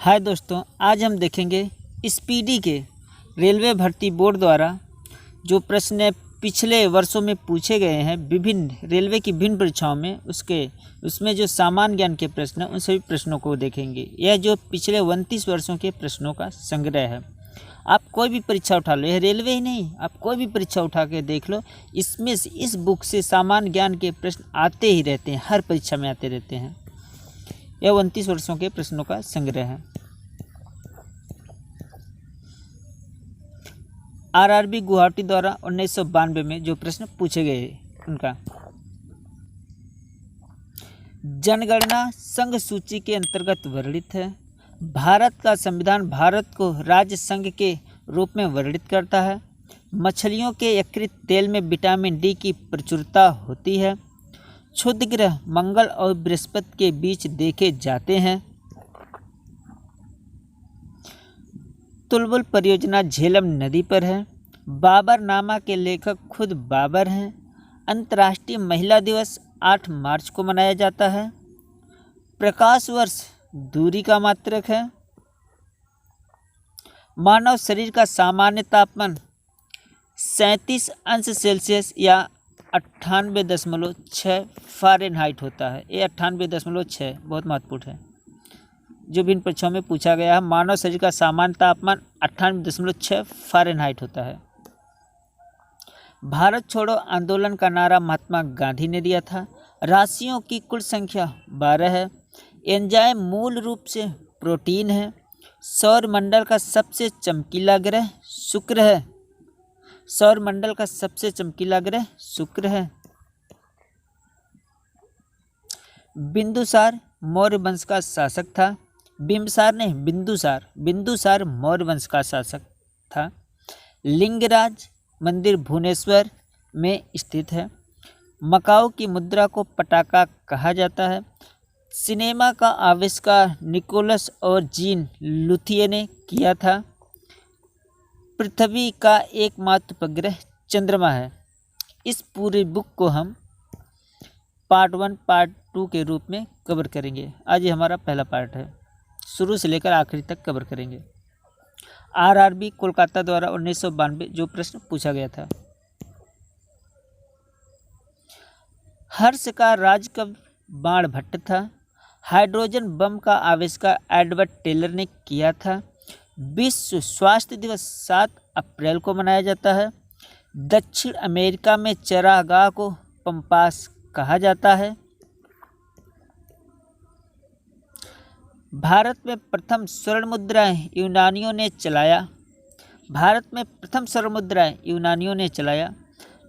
हाय दोस्तों, आज हम देखेंगे स्पीडी के रेलवे भर्ती बोर्ड द्वारा जो प्रश्न पिछले वर्षों में पूछे गए हैं विभिन्न रेलवे की भिन्न परीक्षाओं में उसमें जो सामान्य ज्ञान के प्रश्न हैं उन सभी प्रश्नों को देखेंगे। यह जो पिछले 29 वर्षों के प्रश्नों का संग्रह है। आप कोई भी परीक्षा उठा लो, यह रेलवे ही नहीं, आप कोई भी परीक्षा उठा के देख लो, इसमें से इस बुक से सामान्य ज्ञान के प्रश्न आते ही रहते हैं, हर परीक्षा में आते रहते हैं। यह 29 वर्षों के प्रश्नों का संग्रह है। आरआरबी गुवाहाटी द्वारा 1992 में जो प्रश्न पूछे गए उनका। जनगणना संघ सूची के अंतर्गत वर्णित है। भारत का संविधान भारत को राज्य संघ के रूप में वर्णित करता है। मछलियों के यकृत तेल में विटामिन डी की प्रचुरता होती है। क्षुद्र ग्रह मंगल और बृहस्पति के बीच देखे जाते हैं। तुलबुल परियोजना झेलम नदी पर है। बाबरनामा के लेखक खुद बाबर हैं। अंतर्राष्ट्रीय महिला दिवस 8 मार्च को मनाया जाता है। प्रकाश वर्ष दूरी का मात्रक है। मानव शरीर का सामान्य तापमान 37 अंश सेल्सियस या 98.6 फ़ारेनहाइट होता है। ये 98.6 बहुत महत्वपूर्ण है, जो भी इन परीक्षाओं में पूछा गया है। मानव शरीर का सामान्य तापमान 98.6 फ़ारेनहाइट होता है। भारत छोड़ो आंदोलन का नारा महात्मा गांधी ने दिया था। राशियों की कुल संख्या 12 है। एंजाइम मूल रूप से प्रोटीन है। सौर मंडल का सबसे चमकीला ग्रह शुक्र है। सौर मंडल का सबसे चमकीला ग्रह शुक्र है। बिंदुसार मौर्य वंश का शासक था। बिंबिसार नहीं, बिंदुसार मौर्य वंश का शासक था। लिंगराज मंदिर भुवनेश्वर में स्थित है। मकाऊ की मुद्रा को पटाका कहा जाता है। सिनेमा का आविष्कार निकोलस और जीन लुथिये ने किया था। पृथ्वी का एकमात्र उपग्रह चंद्रमा है। इस पूरी बुक को हम पार्ट 1 पार्ट 2 के रूप में कवर करेंगे। आज ये हमारा पहला पार्ट है, शुरू से लेकर आखिरी तक कवर करेंगे। आरआरबी कोलकाता द्वारा 1992 जो प्रश्न पूछा गया था। हर्ष का राजकवि बाणभट्ट था। हाइड्रोजन बम का आविष्कार एडवर्ड टेलर ने किया था। विश्व स्वास्थ्य दिवस 7 अप्रैल को मनाया जाता है। दक्षिण अमेरिका में चरागाह को पंपास कहा जाता है। भारत में प्रथम स्वर्ण मुद्राएं यूनानियों ने चलाया।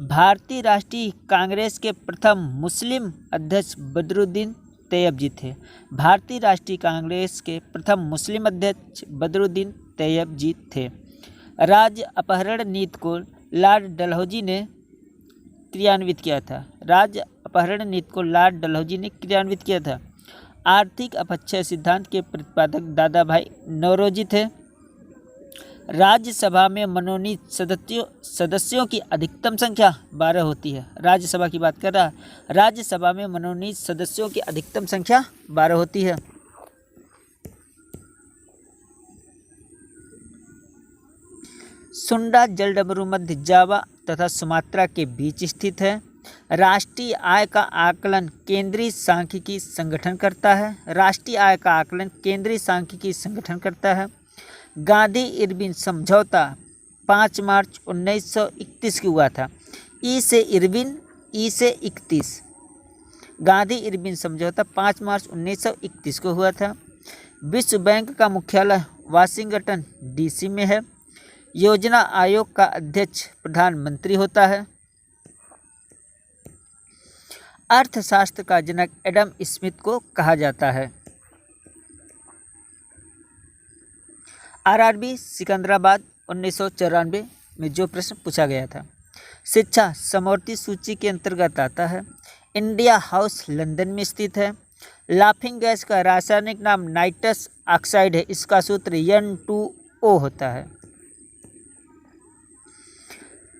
भारतीय राष्ट्रीय कांग्रेस के प्रथम मुस्लिम अध्यक्ष बदरुद्दीन तैयब थे। भारतीय राष्ट्रीय कांग्रेस के प्रथम मुस्लिम अध्यक्ष बदरुद्दीन तैयब थे। राज्य अपहरण नीति को लॉर्ड डलहौजी ने क्रियान्वित किया था। आर्थिक अपक्षय सिद्धांत के प्रतिपादक दादा भाई नौरोजी थे। राज्यसभा में मनोनीत सदस्यों की अधिकतम संख्या 12 होती है। राज्यसभा की बात कर रहा है। राज्यसभा में मनोनीत सदस्यों की अधिकतम संख्या 12 होती है। सुंडा जलडमरू मध्य जावा तथा सुमात्रा के बीच स्थित है। राष्ट्रीय आय का आकलन केंद्रीय सांख्यिकी संगठन करता है। गांधी इरविन समझौता 5 मार्च 1931 को हुआ था। ई से 31। गांधी इरविन समझौता 5 मार्च 1931 को हुआ था। विश्व बैंक का मुख्यालय वाशिंगटन डीसी में है। योजना आयोग का अध्यक्ष प्रधानमंत्री होता है। अर्थशास्त्र का जनक एडम स्मिथ को कहा जाता है। आरआरबी सिकंदराबाद 1994 में जो प्रश्न पूछा गया था। शिक्षा समवर्ती सूची के अंतर्गत आता है। इंडिया हाउस लंदन में स्थित है। लाफिंग गैस का रासायनिक नाम नाइट्रस ऑक्साइड है। इसका सूत्र N2O होता है।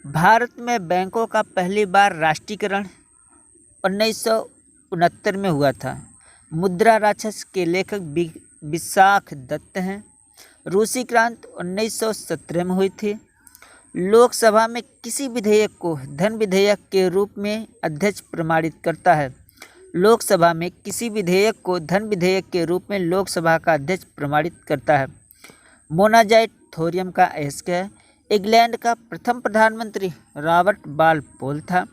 भारत में बैंकों का पहली बार राष्ट्रीयकरण 1969 में हुआ था। मुद्रा राक्षस के लेखक विशाख दत्त हैं। रूसी क्रांति 1917 में हुई थी। लोकसभा में किसी विधेयक को धन विधेयक के रूप में अध्यक्ष प्रमाणित करता है। लोकसभा में किसी विधेयक को धन विधेयक के रूप में लोकसभा का अध्यक्ष प्रमाणित करता है। मोनाजाइट थोरियम का अयस्क है। इंग्लैंड का प्रथम प्रधानमंत्री रॉबर्ट बालपोल था।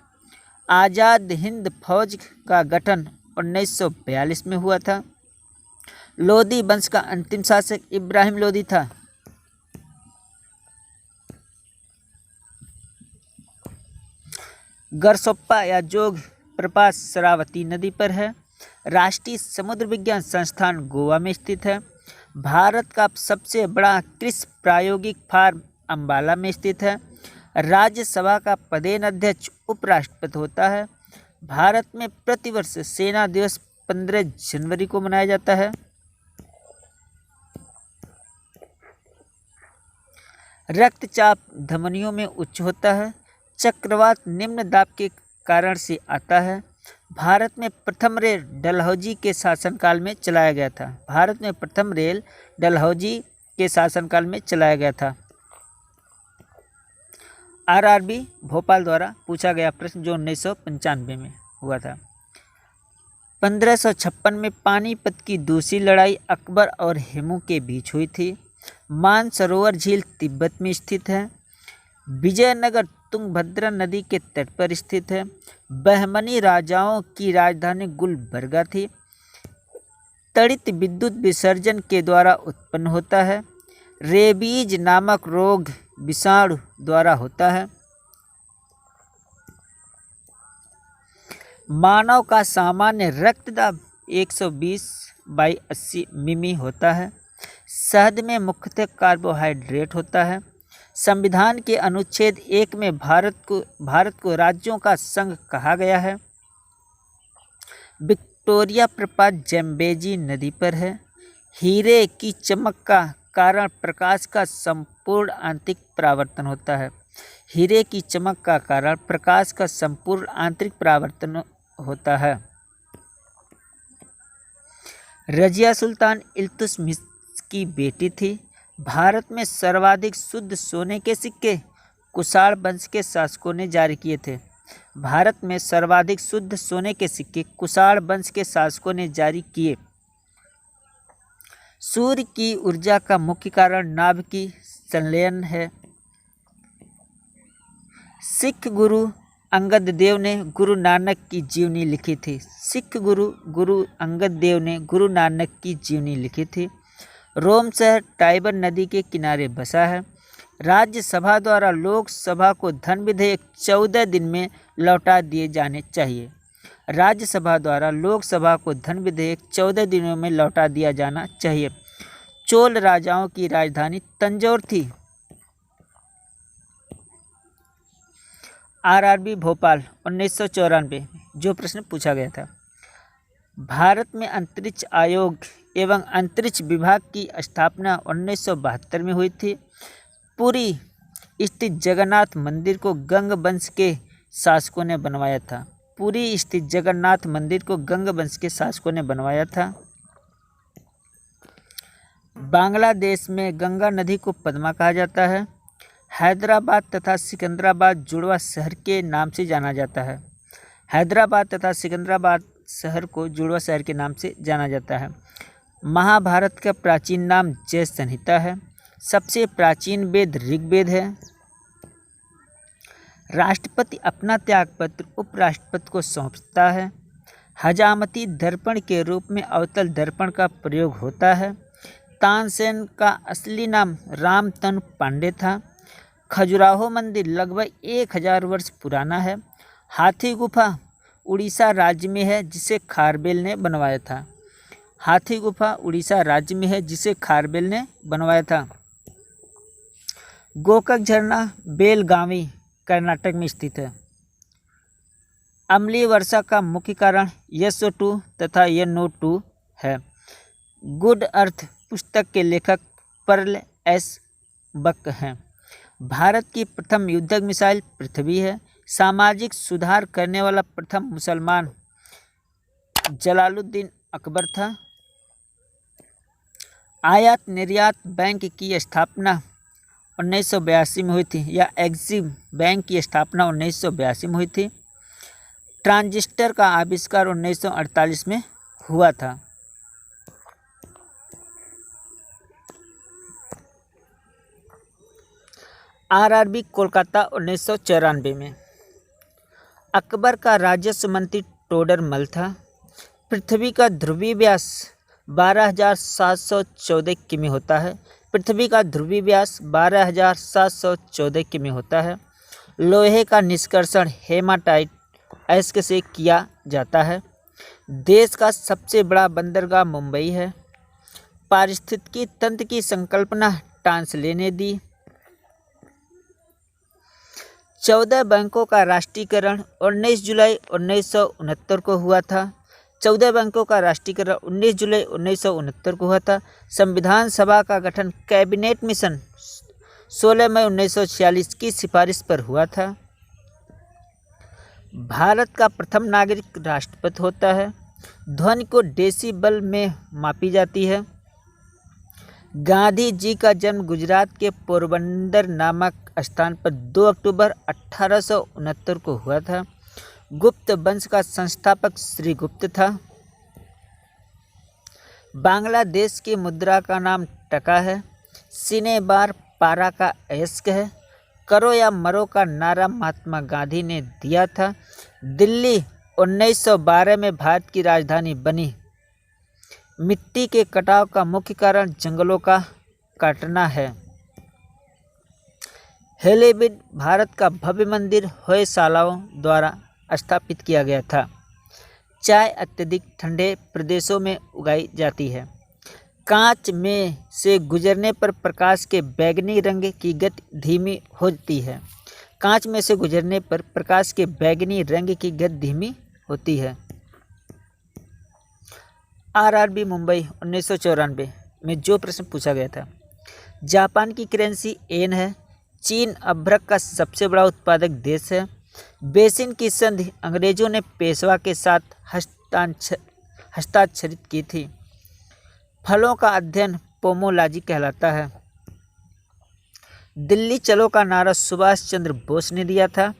आज़ाद हिंद फौज का गठन 1942 में हुआ था। लोदी वंश का अंतिम शासक इब्राहिम लोदी था। गरसोप्पा या जोग प्रपात शरावती नदी पर है। राष्ट्रीय समुद्र विज्ञान संस्थान गोवा में स्थित है। भारत का सबसे बड़ा कृषि प्रायोगिक फार्म अंबाला में स्थित है। राज्यसभा का पदेन अध्यक्ष उपराष्ट्रपति होता है। भारत में प्रतिवर्ष सेना दिवस 15 जनवरी को मनाया जाता है। रक्तचाप धमनियों में उच्च होता है। चक्रवात निम्न दाब के कारण से आता है। भारत में प्रथम रेल डलहौजी के शासनकाल में चलाया गया था। भारत में प्रथम रेल डलहौजी के शासनकाल में चलाया गया था। आरआरबी भोपाल द्वारा पूछा गया प्रश्न जो 1995 में हुआ था। 1556 में पानीपत की दूसरी लड़ाई अकबर और हेमू के बीच हुई थी। मानसरोवर झील तिब्बत में स्थित है। विजयनगर तुंगभद्रा नदी के तट पर स्थित है। बहमनी राजाओं की राजधानी गुलबर्गा थी। तड़ित विद्युत विसर्जन के द्वारा उत्पन्न होता है। रेबीज नामक रोग विषाणु द्वारा होता है। मानव का सामान्य रक्तदाब 120/80 मिमी होता है। शहद में मुख्यतः कार्बोहाइड्रेट होता है। संविधान के अनुच्छेद 1 में भारत को राज्यों का संघ कहा गया है। विक्टोरिया प्रपात जैम्बेजी नदी पर है। हीरे की चमक का कारण प्रकाश का संपूर्ण आंतरिक परावर्तन होता है। हीरे की चमक का कारण प्रकाश का संपूर्ण आंतरिक परावर्तन होता है। रजिया सुल्तान इल्तुतमिश की बेटी थी। भारत में सर्वाधिक शुद्ध सोने के सिक्के कुषाण वंश के शासकों ने जारी किए थे। भारत में सर्वाधिक शुद्ध सोने के सिक्के कुषाण वंश के शासकों ने जारी किए। सूर्य की ऊर्जा का मुख्य कारण नाभ की संलयन है। सिख गुरु अंगद देव ने गुरु नानक की जीवनी लिखी थी। सिख गुरु अंगद देव ने गुरु नानक की जीवनी लिखी थी। रोम शहर टाइबर नदी के किनारे बसा है। राज्यसभा द्वारा लोकसभा को धन विधेयक 14 दिन में लौटा दिए जाने चाहिए। राज्यसभा द्वारा लोकसभा को धन विधेयक 14 दिनों में लौटा दिया जाना चाहिए। चोल राजाओं की राजधानी तंजौर थी। आरआरबी भोपाल 1994 जो प्रश्न पूछा गया था। भारत में अंतरिक्ष आयोग एवं अंतरिक्ष विभाग की स्थापना 1972 में हुई थी। पुरी स्थित जगन्नाथ मंदिर को गंग वंश के शासकों ने बनवाया था। पुरी स्थित जगन्नाथ मंदिर को गंग वंश के शासकों ने बनवाया था। बांग्लादेश में गंगा नदी को पद्मा कहा जाता है। हैदराबाद तथा सिकंदराबाद जुड़वा शहर के नाम से जाना जाता है। हैदराबाद तथा सिकंदराबाद शहर को जुड़वा शहर के नाम से जाना जाता है। महाभारत का प्राचीन नाम जय संहिता है। सबसे प्राचीन वेद ऋग्वेद है। राष्ट्रपति अपना त्यागपत्र उपराष्ट्रपति को सौंपता है। हजामती दर्पण के रूप में अवतल दर्पण का प्रयोग होता है। तानसेन का असली नाम रामतनु पांडे था। खजुराहो मंदिर लगभग 1000 वर्ष पुराना है। हाथी गुफा उड़ीसा राज्य में है जिसे खारबेल ने बनवाया था। हाथी गुफा उड़ीसा राज्य में है जिसे खारबेल ने बनवाया था। गोकक झरना बेलगावी कर्नाटक में स्थित है। अम्लीय वर्षा का मुख्य कारण SO2 तथा NO2 है। गुड अर्थ पुस्तक के लेखक पर्ल एस बक हैं। भारत की प्रथम युद्धक मिसाइल पृथ्वी है। सामाजिक सुधार करने वाला प्रथम मुसलमान जलालुद्दीन अकबर था। आयात निर्यात बैंक की स्थापना 1982 में हुई थी, या एग्जिम बैंक की स्थापना 1982 में हुई थी। ट्रांजिस्टर का आविष्कार 1948 में हुआ था। आरआरबी कोलकाता 1994 में। अकबर का राजस्व मंत्री टोडरमल था। पृथ्वी का ध्रुवीय व्यास 12,714 किमी होता है। पृथ्वी का ध्रुवीय व्यास 12,714 किमी होता है। लोहे का निष्कर्षण हेमाटाइट अयस्क से किया जाता है। देश का सबसे बड़ा बंदरगाह मुंबई है। पारिस्थितिकी तंत्र की संकल्पना टांसले ने दी। 14 बैंकों का राष्ट्रीयकरण 19 जुलाई 1969 को हुआ था। 14 बैंकों का राष्ट्रीयकरण 19 जुलाई 1969 को हुआ था। संविधान सभा का गठन कैबिनेट मिशन 16 मई 1946 की सिफारिश पर हुआ था। भारत का प्रथम नागरिक राष्ट्रपति होता है। ध्वनि को डेसिबल में मापी जाती है। गांधी जी का जन्म गुजरात के पोरबंदर नामक स्थान पर 2 अक्टूबर 1869 को हुआ था। गुप्त वंश का संस्थापक श्री गुप्त था। बांग्लादेश की मुद्रा का नाम टका है। सीने बार पारा का अयस्क है। करो या मरो का नारा महात्मा गांधी ने दिया था। दिल्ली 1912 में भारत की राजधानी बनी। मिट्टी के कटाव का मुख्य कारण जंगलों का काटना है। हेलेबिड भारत का भव्य मंदिर होयसालाओं द्वारा स्थापित किया गया था। चाय अत्यधिक ठंडे प्रदेशों में उगाई जाती है। कांच में से गुजरने पर प्रकाश के बैंगनी रंग की गति धीमी होती है। कांच में से गुजरने पर प्रकाश के बैंगनी रंग की गति धीमी होती है। आरआरबी मुंबई 1994 में जो प्रश्न पूछा गया था। जापान की करेंसी येन है। चीन अभ्रक का सबसे बड़ा उत्पादक देश है। बेसिन की संधि अंग्रेजों ने पेशवा के साथ हस्ताक्षरित की थी। फलों का अध्ययन पोमोलॉजी कहलाता है। दिल्ली चलो का नारा सुभाष चंद्र बोस ने दिया था।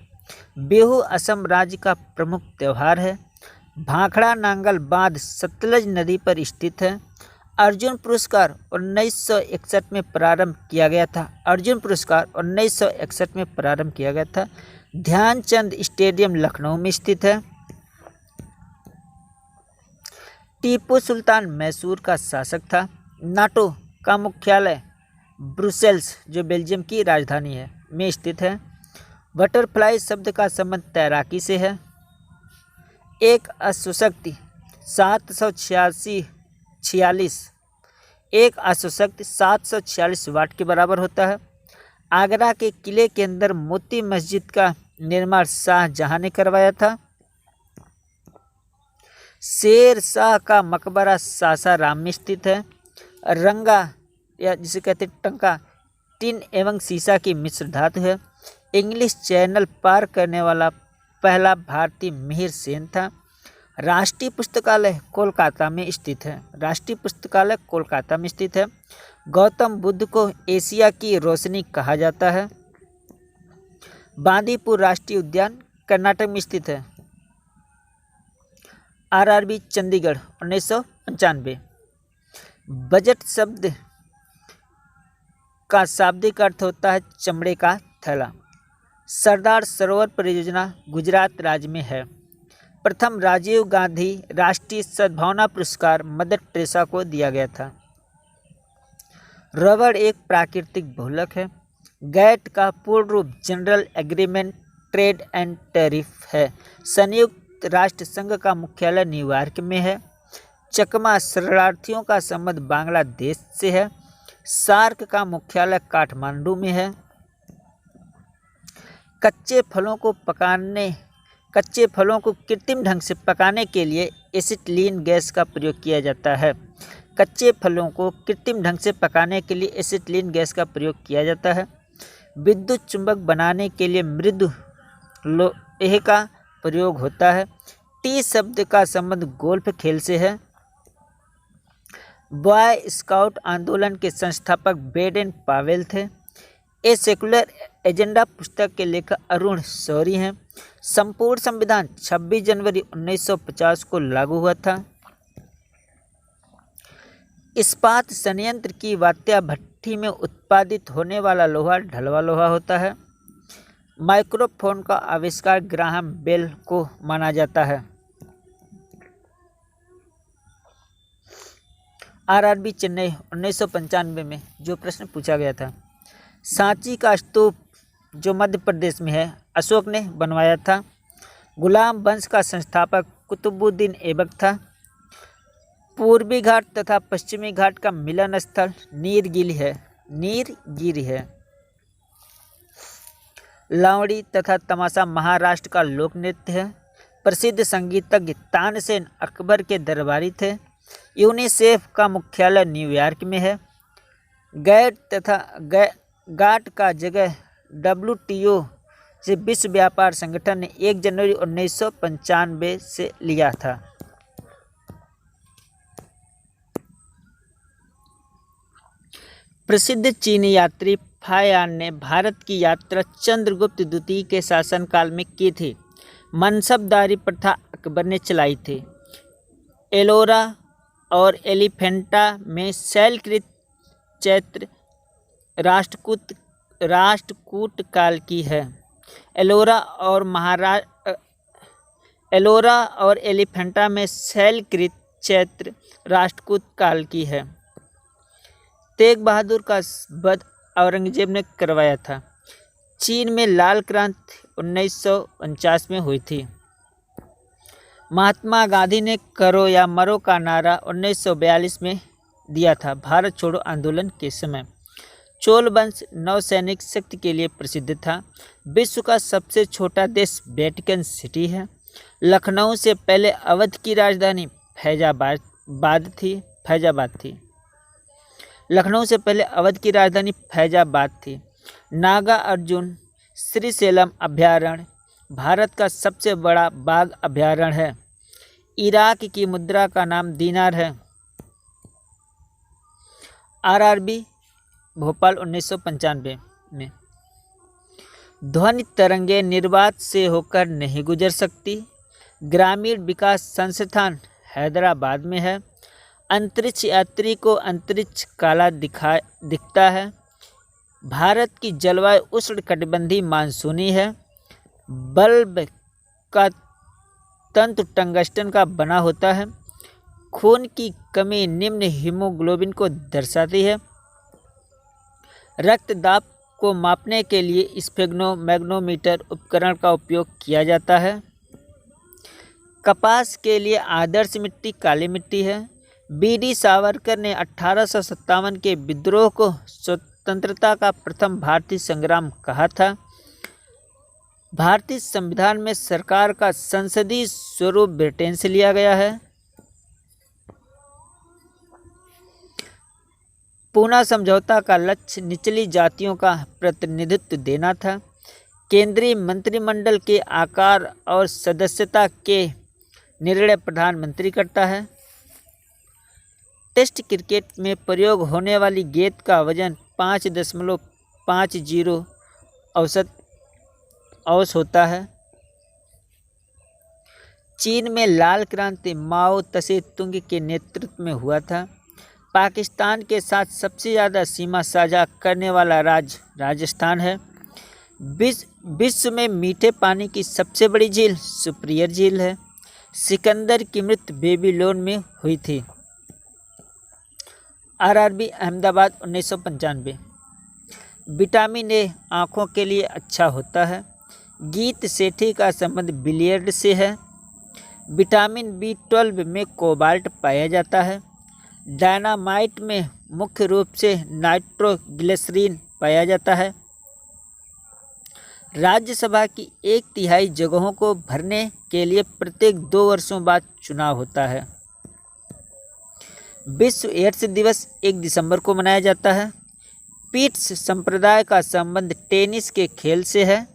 बिहू असम राज्य का प्रमुख त्यौहार है। भाखड़ा नांगल बांध सतलज नदी पर स्थित है। अर्जुन पुरस्कार 1961 में प्रारंभ किया गया था। अर्जुन पुरस्कार 1961 में प्रारंभ किया गया था। ध्यानचंद स्टेडियम लखनऊ में स्थित है। टीपू सुल्तान मैसूर का शासक था। नाटो का मुख्यालय ब्रुसेल्स, जो बेल्जियम की राजधानी है, में स्थित है। बटरफ्लाई शब्द का संबंध तैराकी से है। एक अश्वशक्ति 746 वाट के बराबर होता है। आगरा के किले के अंदर मोती मस्जिद का निर्माण शाहजहां ने करवाया था। शेर शाह का मकबरा सासाराम में स्थित है। रंगा या जिसे कहते हैं टंका टिन एवं सीसा की मिश्र धातु है। इंग्लिश चैनल पार करने वाला पहला भारतीय मिहिर सेन था। राष्ट्रीय पुस्तकालय कोलकाता में स्थित है। राष्ट्रीय पुस्तकालय कोलकाता में स्थित है। गौतम बुद्ध को एशिया की रोशनी कहा जाता है। बांदीपुर राष्ट्रीय उद्यान कर्नाटक में स्थित है। आरआरबी चंडीगढ़ 1995। बजट शब्द का शाब्दिक अर्थ होता है चमड़े का थैला। सरदार सरोवर परियोजना गुजरात राज्य में है। प्रथम राजीव गांधी राष्ट्रीय सद्भावना पुरस्कार मदर टेरेसा को दिया गया था। रबड़ एक प्राकृतिक बहुलक है। गैट का पूर्ण रूप general agreement trade and tariff है। संयुक्त राष्ट्र संघ का मुख्यालय न्यूयॉर्क में है। चकमा शरणार्थियों का संबंध बांग्लादेश से है। सार्क का मुख्यालय काठमांडू में है। कच्चे फलों को कृत्रिम ढंग से पकाने के लिए एसिटिलीन गैस का प्रयोग किया जाता है। कच्चे फलों को कृत्रिम ढंग से पकाने के लिए एसिटिलीन गैस का प्रयोग किया जाता है। विद्युत चुंबक बनाने के लिए मृदु लोहे का प्रयोग होता है। टी शब्द का संबंध गोल्फ खेल से है। बॉय स्काउट आंदोलन के संस्थापक बेडेन पावेल थे। ए सेकुलर एजेंडा पुस्तक के लेखक अरुण शौरी हैं। संपूर्ण संविधान 26 जनवरी 1950 को लागू हुआ था। इस्पात संयंत्र की वात्या भट्ठी में उत्पादित होने वाला लोहा ढलवा लोहा होता है। माइक्रोफोन का आविष्कार ग्राहम बेल को माना जाता है। आरआरबी चेन्नई 1995 में जो प्रश्न पूछा गया था, सांची का स्तूप जो मध्य प्रदेश में है अशोक ने बनवाया था। गुलाम वंश का संस्थापक कुतुबुद्दीन ऐबक था। पूर्वी घाट तथा पश्चिमी घाट का मिलन स्थल नीलगिरी है। लावड़ी तथा तमाशा महाराष्ट्र का लोक नृत्य है। प्रसिद्ध संगीतज्ञ तानसेन अकबर के दरबारी थे। यूनिसेफ का मुख्यालय न्यूयॉर्क में है। गैट तथा गाट का जगह WTO से विश्व व्यापार संगठन ने 1 जनवरी 1995 से लिया था। प्रसिद्ध चीनी यात्री फायान ने भारत की यात्रा चंद्रगुप्त द्वितीय के शासनकाल में की थी। मनसबदारी प्रथा अकबर ने चलाई थी। एलोरा और एलिफेंटा में शैलकृत चैत्र राष्ट्रकूट काल की है। एलोरा और एलिफेंटा में शैलकृत चैत्र राष्ट्रकूट काल की है। तेग बहादुर का वध औरंगजेब ने करवाया था। चीन में लाल क्रांति 1949 में हुई थी। महात्मा गांधी ने करो या मरो का नारा 1942 में दिया था भारत छोड़ो आंदोलन के समय। चोल वंश नौसैनिक शक्ति के लिए प्रसिद्ध था। विश्व का सबसे छोटा देश वेटिकन सिटी है। लखनऊ से पहले अवध की राजधानी फैजाबाद थी। लखनऊ से पहले अवध की राजधानी फैजाबाद थी। नागा अर्जुन श्रीशैलम अभयारण्य भारत का सबसे बड़ा बाघ अभयारण्य है। इराक की मुद्रा का नाम दीनार है। आरआरबी भोपाल 1995 में ध्वनि तरंगे निर्वात से होकर नहीं गुजर सकती। ग्रामीण विकास संस्थान हैदराबाद में है। अंतरिक्ष यात्री को अंतरिक्ष काला दिखता है। भारत की जलवायु उष्णकटिबंधीय मानसूनी है। बल्ब का तंतु टंगस्टन का बना होता है। खून की कमी निम्न हीमोग्लोबिन को दर्शाती है। रक्तदाब को मापने के लिए स्फेग्नोमैग्नोमीटर उपकरण का उपयोग किया जाता है। कपास के लिए आदर्श मिट्टी काली मिट्टी है। BD सावरकर ने 1857 के विद्रोह को स्वतंत्रता का प्रथम भारतीय संग्राम कहा था। भारतीय संविधान में सरकार का संसदीय स्वरूप ब्रिटेन से लिया गया है। पूना समझौता का लक्ष्य निचली जातियों का प्रतिनिधित्व देना था। केंद्रीय मंत्रिमंडल के आकार और सदस्यता के निर्णय प्रधानमंत्री करता है। टेस्ट क्रिकेट में प्रयोग होने वाली गेंद का वजन 5.50 औंस होता है। चीन में लाल क्रांति माओ तसे तुंग के नेतृत्व में हुआ था। पाकिस्तान के साथ सबसे ज़्यादा सीमा साझा करने वाला राज्य राजस्थान है। विश्व में मीठे पानी की सबसे बड़ी झील सुपीरियर झील है। सिकंदर की मृत्यु बेबीलोन में हुई थी। आरआरबी अहमदाबाद 1995। विटामिन ए आँखों के लिए अच्छा होता है। गीत सेठी का संबंध बिलियर्ड से है। विटामिन B12 में कोबाल्ट पाया जाता है। डायनामाइट में मुख्य रूप से नाइट्रोग्लिसरीन पाया जाता है। राज्यसभा की 1/3 जगहों को भरने के लिए प्रत्येक 2 वर्षों बाद चुनाव होता है। विश्व एड्स दिवस 1 दिसंबर को मनाया जाता है। पीट्स संप्रदाय का संबंध टेनिस के खेल से है।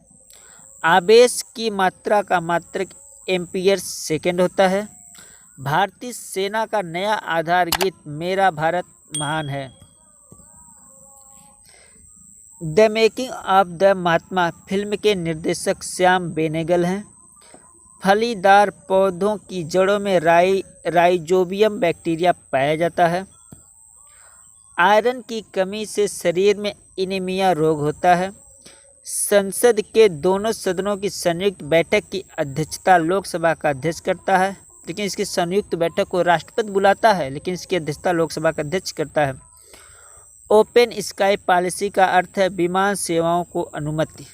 आवेश की मात्रा का मात्रक एम्पियर सेकेंड होता है। भारतीय सेना का नया आधार गीत मेरा भारत महान है। The making of the Mahatma film के निर्देशक श्याम बेनेगल हैं। फलीदार पौधों की जड़ों में राइजोबियम बैक्टीरिया पाया जाता है। आयरन की कमी से शरीर में एनीमिया रोग होता है। संसद के दोनों सदनों की संयुक्त बैठक की अध्यक्षता लोकसभा का अध्यक्ष करता है, लेकिन इसकी संयुक्त बैठक को राष्ट्रपति बुलाता है, लेकिन इसकी अध्यक्षता लोकसभा का अध्यक्ष करता है। ओपन स्काई पॉलिसी का अर्थ है विमान सेवाओं को अनुमति।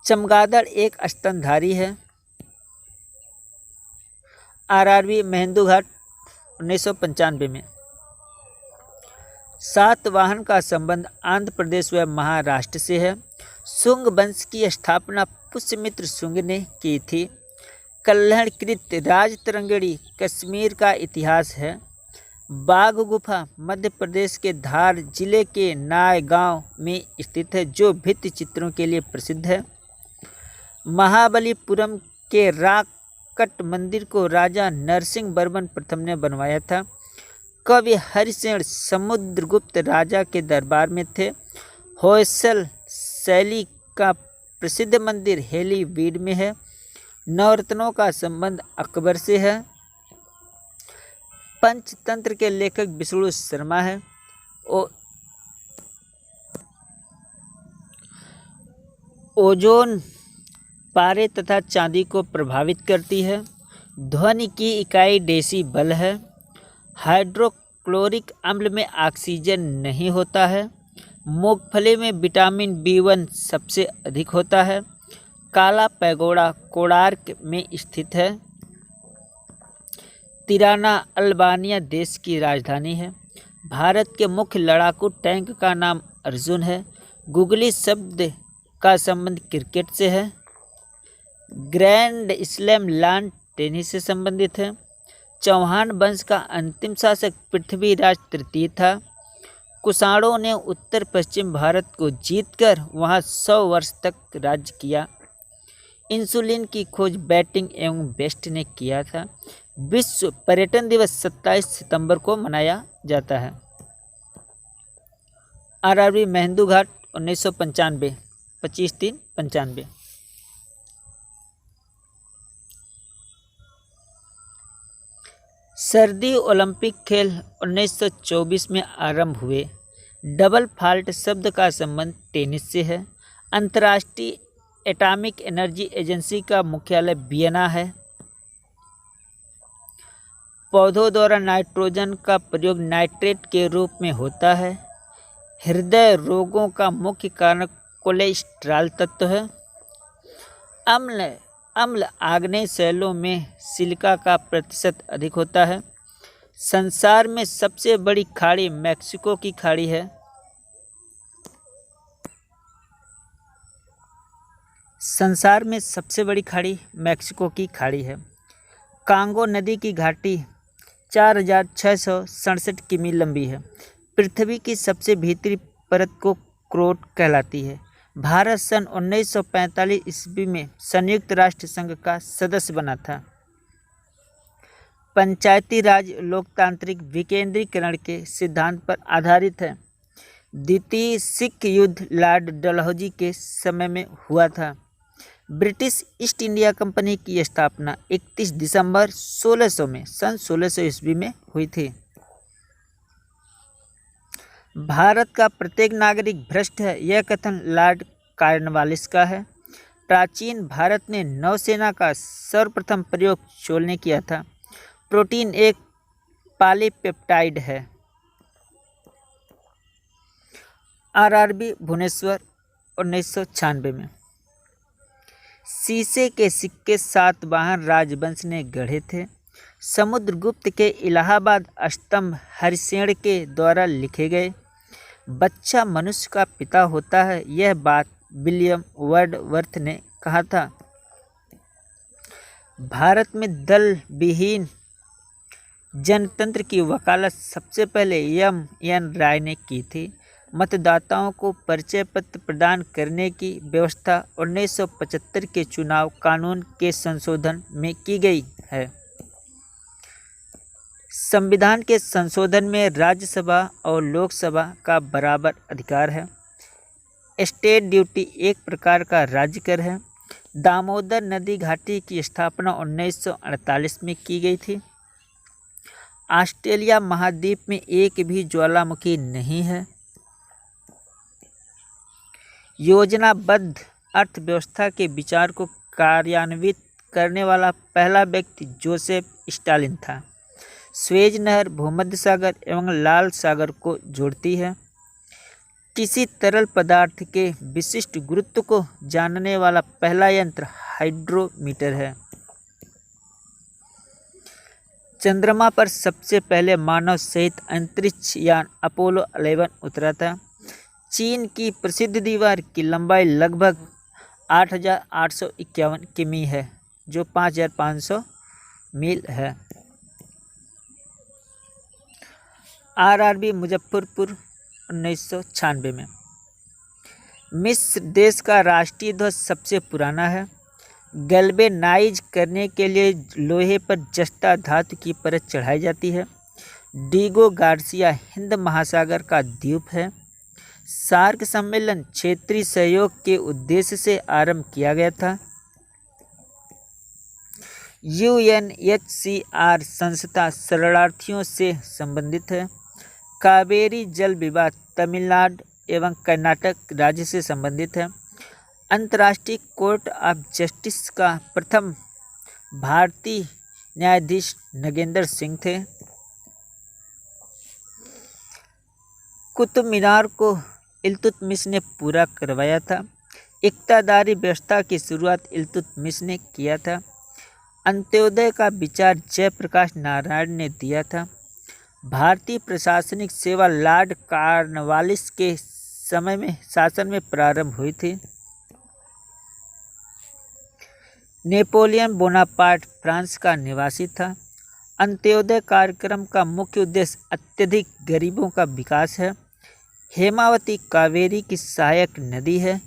चमगादड़ एक स्तनधारी है। आरआरबी मेहंदूघाट 1995 में। सातवाहन का संबंध आंध्र प्रदेश व महाराष्ट्र से है। शुंग वंश की स्थापना पुष्यमित्र शुंग ने की थी। कल्हणकृत राजतरंगिणी कश्मीर का इतिहास है। बाघ गुफा मध्य प्रदेश के धार जिले के नायगांव में स्थित है, जो भित्ति चित्रों के लिए प्रसिद्ध है। महाबलीपुरम के राकट मंदिर को राजा नरसिंह वर्मन प्रथम ने बनवाया था। कवि हरिसेन समुद्रगुप्त राजा के दरबार में थे। होयसल शैली का प्रसिद्ध मंदिर हेलीवीड में है। नवरत्नों का संबंध अकबर से है। पंचतंत्र के लेखक विष्णु शर्मा है। ओजोन पारे तथा चांदी को प्रभावित करती है। ध्वनि की इकाई डेसिबल है। हाइड्रोक्लोरिक अम्ल में ऑक्सीजन नहीं होता है। मूंगफली में विटामिन B1 सबसे अधिक होता है। काला पैगोडा कोणार्क में स्थित है। तिराना अल्बानिया देश की राजधानी है। भारत के मुख्य लड़ाकू टैंक का नाम अर्जुन है। गुगली शब्द का संबंध क्रिकेट से है। ग्रैंड स्लैम लॉन टेनिस से संबंधित है। चौहान वंश का अंतिम शासक पृथ्वीराज तृतीय था। कुषाणों ने उत्तर पश्चिम भारत को जीतकर वहां 100 वर्ष तक राज्य किया। इंसुलिन की खोज बैटिंग एवं बेस्ट ने किया था। विश्व पर्यटन दिवस 27 सितंबर को मनाया जाता है। आरआरबी मेहंदूघाट 1995 25/3/95। सर्दी ओलंपिक खेल 1924 में आरंभ हुए। डबल फॉल्ट शब्द का संबंध टेनिस से है। अंतर्राष्ट्रीय एटॉमिक एनर्जी एजेंसी का मुख्यालय वियना है। पौधों द्वारा नाइट्रोजन का प्रयोग नाइट्रेट के रूप में होता है। हृदय रोगों का मुख्य कारण कोलेस्ट्रॉल तत्व है। अम्ल आग्नेय शैलों में सिलिका का प्रतिशत अधिक होता है। संसार में सबसे बड़ी खाड़ी मैक्सिको की खाड़ी है। संसार में सबसे बड़ी खाड़ी मैक्सिको की खाड़ी है। कांगो नदी की घाटी 4667 किमी लंबी है। पृथ्वी की सबसे भीतरी परत को क्रोट कहलाती है। भारत सन 1945 ईस्वी में संयुक्त राष्ट्र संघ का सदस्य बना था। पंचायती राज लोकतांत्रिक विकेंद्रीकरण के सिद्धांत पर आधारित है। द्वितीय सिख युद्ध लॉर्ड डलहौजी के समय में हुआ था। ब्रिटिश ईस्ट इंडिया कंपनी की स्थापना 31 दिसंबर 1600 में सन 1600 ईस्वी में हुई थी। भारत का प्रत्येक नागरिक भ्रष्ट है, यह कथन लॉर्ड कॉर्नवालिस का है। प्राचीन भारत ने नौसेना का सर्वप्रथम प्रयोग चोल ने किया था। प्रोटीन एक पॉलीपेप्टाइड है। आरआरबी भुवनेश्वर 1996 में। शीशे के सिक्के सातवाहन राजवंश ने गढ़े थे। समुद्रगुप्त के इलाहाबाद स्तंभ हरिसेन के द्वारा लिखे गए। बच्चा मनुष्य का पिता होता है, यह बात विलियम वर्डवर्थ ने कहा था। भारत में दल विहीन जनतंत्र की वकालत सबसे पहले M.N. राय ने की थी। मतदाताओं को परिचय पत्र प्रदान करने की व्यवस्था 1975 के चुनाव कानून के संशोधन में की गई है। संविधान के संशोधन में राज्यसभा और लोकसभा का बराबर अधिकार है। स्टेट ड्यूटी एक प्रकार का राज्य कर है। दामोदर नदी घाटी की स्थापना 1948 में की गई थी। ऑस्ट्रेलिया महाद्वीप में एक भी ज्वालामुखी नहीं है। योजनाबद्ध अर्थव्यवस्था के विचार को कार्यान्वित करने वाला पहला व्यक्ति जोसेफ स्टालिन था। स्वेज नहर भूमध्य सागर एवं लाल सागर को जोड़ती है। किसी तरल पदार्थ के विशिष्ट गुरुत्व को जानने वाला पहला यंत्र हाइड्रोमीटर है। चंद्रमा पर सबसे पहले मानव सहित अंतरिक्ष यान अपोलो 11 उतरा था। चीन की प्रसिद्ध दीवार की लंबाई लगभग 8,851 किमी है, जो 5,500 मील है। आरआरबी मुजफ्फरपुर 1996 में। मिस्र देश का राष्ट्रीय ध्वज सबसे पुराना है। गैल्वेनाइज करने के लिए लोहे पर जस्ता धातु की परत चढ़ाई जाती है। डीगो गार्सिया हिंद महासागर का द्वीप है। सार्क सम्मेलन क्षेत्रीय सहयोग के उद्देश्य से आरंभ किया गया था। यूएनएचसीआर संस्था शरणार्थियों से संबंधित है। कावेरी जल विवाद तमिलनाडु एवं कर्नाटक राज्य से संबंधित है। अंतर्राष्ट्रीय कोर्ट ऑफ जस्टिस का प्रथम भारतीय न्यायाधीश नगेंद्र सिंह थे। कुतुब मीनार को इल्तुतमिश ने पूरा करवाया था। इक्तादारी व्यवस्था की शुरुआत इल्तुतमिश ने किया था। अंत्योदय का विचार जयप्रकाश नारायण ने दिया था। भारतीय प्रशासनिक सेवा लॉर्ड कॉर्नवालिस के समय में शासन में प्रारंभ हुई थी। नेपोलियन बोनापार्ट फ्रांस का निवासी था। अंत्योदय कार्यक्रम का मुख्य उद्देश्य अत्यधिक गरीबों का विकास है। हेमावती कावेरी की सहायक नदी है।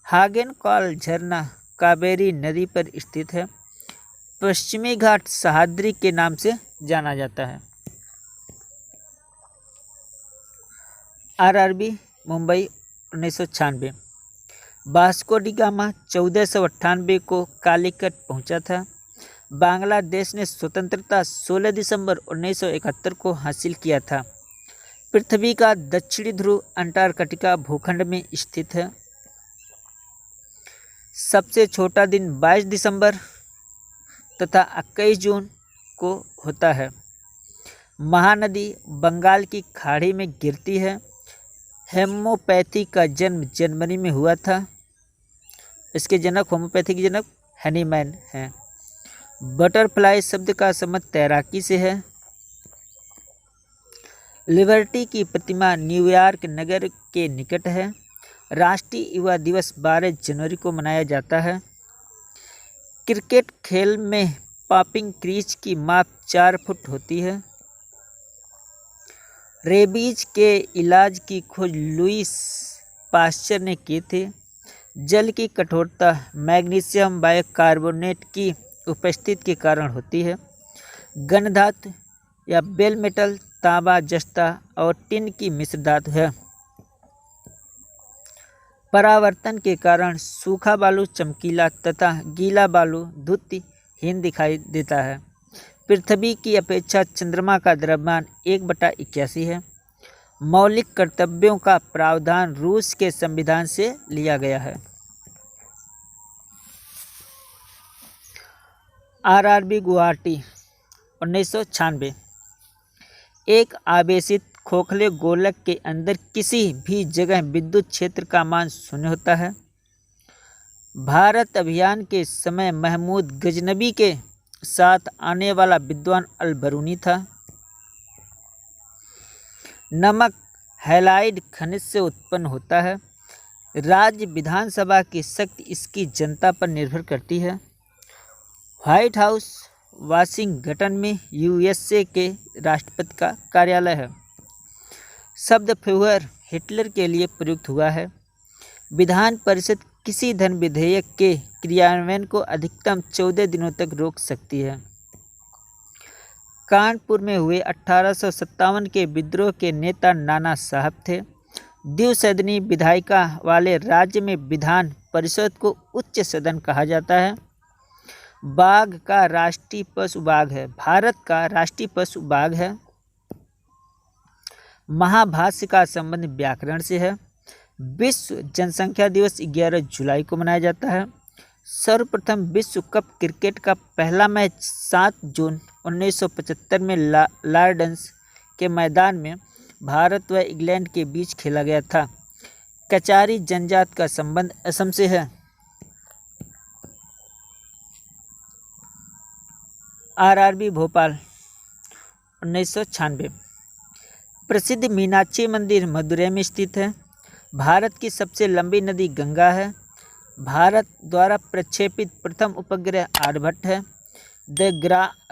हागेनकॉल झरना कावेरी नदी पर स्थित है। पश्चिमी घाट सह्याद्री के नाम से जाना जाता है। RRB Mumbai 1996। Vasco D gamma 1498 को कालीकट पहुंचा था। बांग्लादेश ने स्वतंत्रता 16 दिसंबर 1971 को हासिल किया था। पृथ्वी का दक्षिणी ध्रुव अंटार्कटिका भूखंड में स्थित है। सबसे छोटा दिन 22 दिसंबर तथा 21 जून को होता है। महानदी बंगाल की खाड़ी में गिरती है। हेमोपैथी का जन्म जनवरी में हुआ था। इसके जनक होम्योपैथी के जनक हैनीमैन हैं। बटरफ्लाई शब्द का संबंध तैराकी से है। लिबर्टी की प्रतिमा न्यूयॉर्क नगर के निकट है। राष्ट्रीय युवा दिवस 12 जनवरी को मनाया जाता है। क्रिकेट खेल में पॉपिंग क्रीज की माप 4 फुट होती है। रेबीज के इलाज की खोज लुईस पास्चर ने की थी। जल की कठोरता मैग्नीशियम बाइकार्बोनेट की उपस्थिति के कारण होती है। घन धातु या बेल मेटल तांबा जस्ता और टिन की मिश्र धातु है। परावर्तन के कारण सूखा बालू चमकीला तथा गीला बालू द्युतिहीन दिखाई देता है। पृथ्वी की अपेक्षा चंद्रमा का द्रव्यमान 1/81 है। मौलिक कर्तव्यों का प्रावधान रूस के संविधान से लिया गया है। आरआरबी गुवाहाटी 1996। एक आवेशित खोखले गोलक के अंदर किसी भी जगह विद्युत क्षेत्र का मान 0 होता है। भारत अभियान के समय महमूद गजनबी के साथ आने वाला विद्वान अल-बरूनी था। नमक हैलाइड खनिज से उत्पन्न होता है। राज्य विधानसभा की शक्ति इसकी जनता पर निर्भर करती है। व्हाइट हाउस वाशिंगटन में यूएसए के राष्ट्रपति का कार्यालय है। शब्द फ्यूहर हिटलर के लिए प्रयुक्त हुआ है। विधान परिषद किसी धन विधेयक के क्रियान्वयन को अधिकतम 14 दिनों तक रोक सकती है। कानपुर में हुए 1857 के विद्रोह के नेता नाना साहब थे। द्विसदनी विधायिका वाले राज्य में विधान परिषद को उच्च सदन कहा जाता है। बाघ का राष्ट्रीय पशु बाघ है। भारत का राष्ट्रीय पशु बाघ है। महाभाष्य का संबंध व्याकरण से है। विश्व जनसंख्या दिवस 11 जुलाई को मनाया जाता है। सर्वप्रथम विश्व कप क्रिकेट का पहला मैच 7 जून 1975 में लॉर्ड्स के मैदान में भारत व इंग्लैंड के बीच खेला गया था। कचारी जनजाति का संबंध असम से है। आरआरबी भोपाल 1996। प्रसिद्ध मीनाक्षी मंदिर मदुरै में स्थित है। भारत की सबसे लंबी नदी गंगा है। भारत द्वारा प्रक्षेपित प्रथम उपग्रह आर्यभट्ट है। The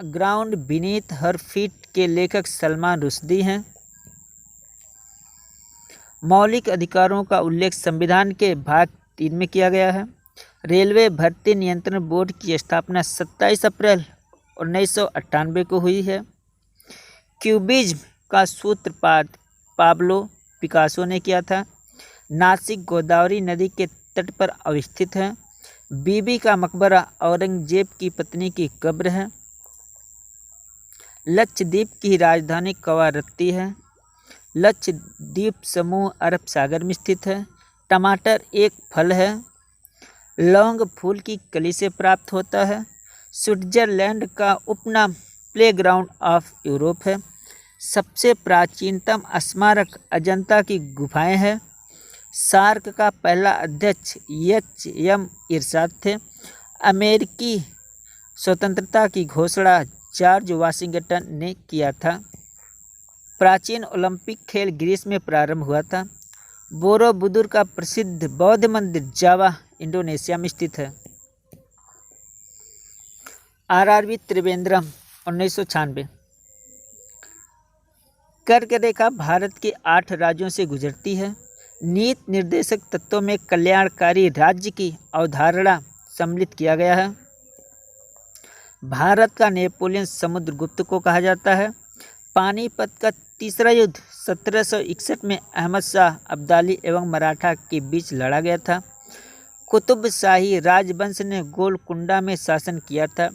ground beneath her feet के लेखक सलमान रुश्दी हैं। मौलिक अधिकारों का उल्लेख संविधान के भाग 3 में किया गया है। रेलवे भर्ती नियंत्रण बोर्ड की स्थापना 27 अप्रैल 1998 को हुई है। क्यूबिज्म का सूत्रपात पाब्लो पिकासो ने किया था। नासिक गोदावरी नदी के तट पर अवस्थित है। बीबी का मकबरा औरंगजेब की पत्नी की कब्र है। लक्षद्वीप की राजधानी कवारत्ती है। लक्षद्वीप समूह अरब सागर में स्थित है। टमाटर एक फल है। लौंग फूल की कली से प्राप्त होता है। स्विट्जरलैंड का उपनाम प्लेग्राउंड ऑफ यूरोप है। सबसे प्राचीनतम स्मारक अजंता की गुफाएं हैं। सार्क का पहला अध्यक्ष एच.एम. इरशाद थे। अमेरिकी स्वतंत्रता की घोषणा जॉर्ज वाशिंगटन ने किया था। प्राचीन ओलंपिक खेल ग्रीस में प्रारंभ हुआ था। बोरोबुदुर का प्रसिद्ध बौद्ध मंदिर जावा इंडोनेशिया में स्थित है। आरआरबी त्रिवेंद्रम 1996। कर्क रेखा भारत के 8 राज्यों से गुजरती है। नीति निर्देशक तत्वों में कल्याणकारी राज्य की अवधारणा सम्मिलित किया गया है। भारत का नेपोलियन समुद्रगुप्त को कहा जाता है। पानीपत का तीसरा युद्ध 1761 में अहमद शाह अब्दाली एवं मराठा के बीच लड़ा गया था। कुतुबशाही राजवंश ने गोलकुंडा में शासन किया था।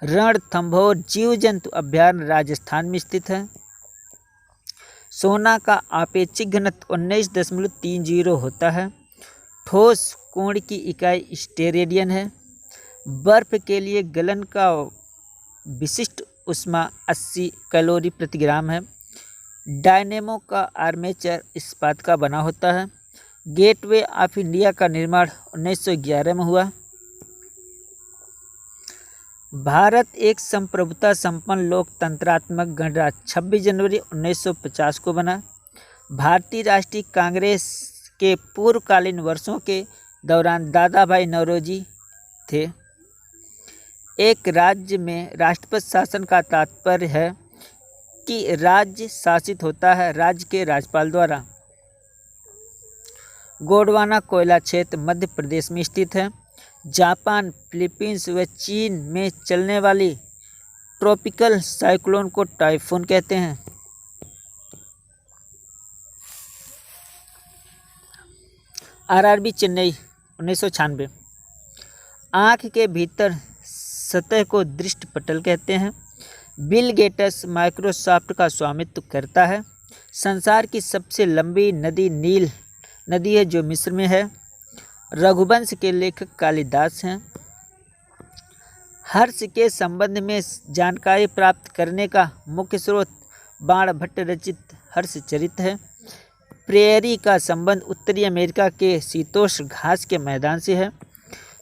रणथंभौर जीव जंतु अभयारण्य राजस्थान में स्थित है। सोना का आपेक्षिक घनत्व 19.30 होता है। ठोस कोण की इकाई स्टेरेडियन है। बर्फ के लिए गलन का विशिष्ट ऊष्मा 80 कैलोरी प्रति ग्राम है। डायनेमो का आर्मेचर इस्पात का बना होता है। गेटवे ऑफ इंडिया का निर्माण 1911 में हुआ। भारत एक संप्रभुता संपन्न लोकतंत्रात्मक गणराज्य 26 जनवरी 1950 को बना। भारतीय राष्ट्रीय कांग्रेस के पूर्वकालीन वर्षों के दौरान दादा भाई नौरोजी थे। एक राज्य में राष्ट्रपति शासन का तात्पर्य है कि राज्य शासित होता है राज्य के राज्यपाल द्वारा। गोंडवाना कोयला क्षेत्र मध्य प्रदेश में स्थित है। जापान, फिलीपींस व चीन में चलने वाली ट्रॉपिकल साइक्लोन को टाइफून कहते हैं। आरआरबी चेन्नई 1996। आँख के भीतर सतह को दृष्टिपटल कहते हैं। बिल गेट्स माइक्रोसॉफ्ट का स्वामित्व करता है। संसार की सबसे लंबी नदी नील नदी है जो मिस्र में है। रघुवंश के लेखक कालिदास हैं। हर्ष के संबंध में जानकारी प्राप्त करने का मुख्य स्रोत बाणभट्ट रचित हर्षचरित है। प्रेयरी का संबंध उत्तरी अमेरिका के शीतोष्ण घास के मैदान से है।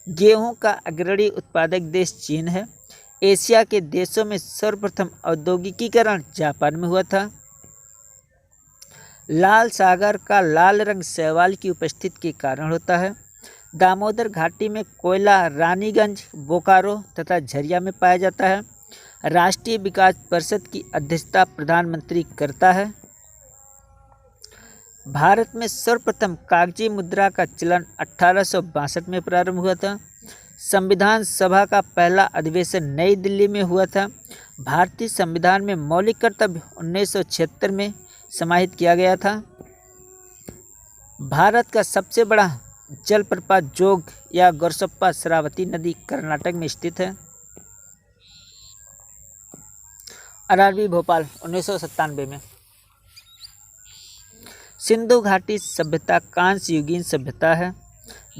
गेहूं का अग्रणी उत्पादक देश चीन है। एशिया के देशों में सर्वप्रथम औद्योगिकीकरण जापान में हुआ था। लाल सागर का लाल रंग शैवाल की उपस्थिति के कारण होता है। दामोदर घाटी में कोयला रानीगंज, बोकारो तथा झरिया में पाया जाता है। राष्ट्रीय विकास परिषद की अध्यक्षता प्रधानमंत्री करता है। भारत में सर्वप्रथम कागजी मुद्रा का चलन 1862 में प्रारंभ हुआ था। संविधान सभा का पहला अधिवेशन नई दिल्ली में हुआ था। भारतीय संविधान में मौलिक कर्तव्य 1976 में समाहित किया गया था। भारत का सबसे बड़ा जलप्रपात जोग या गोरसप्पा शरावती नदी कर्नाटक में स्थित है। आरआरबी भोपाल 1997 में। सिंधु घाटी सभ्यता कांस्य युगीन सभ्यता है।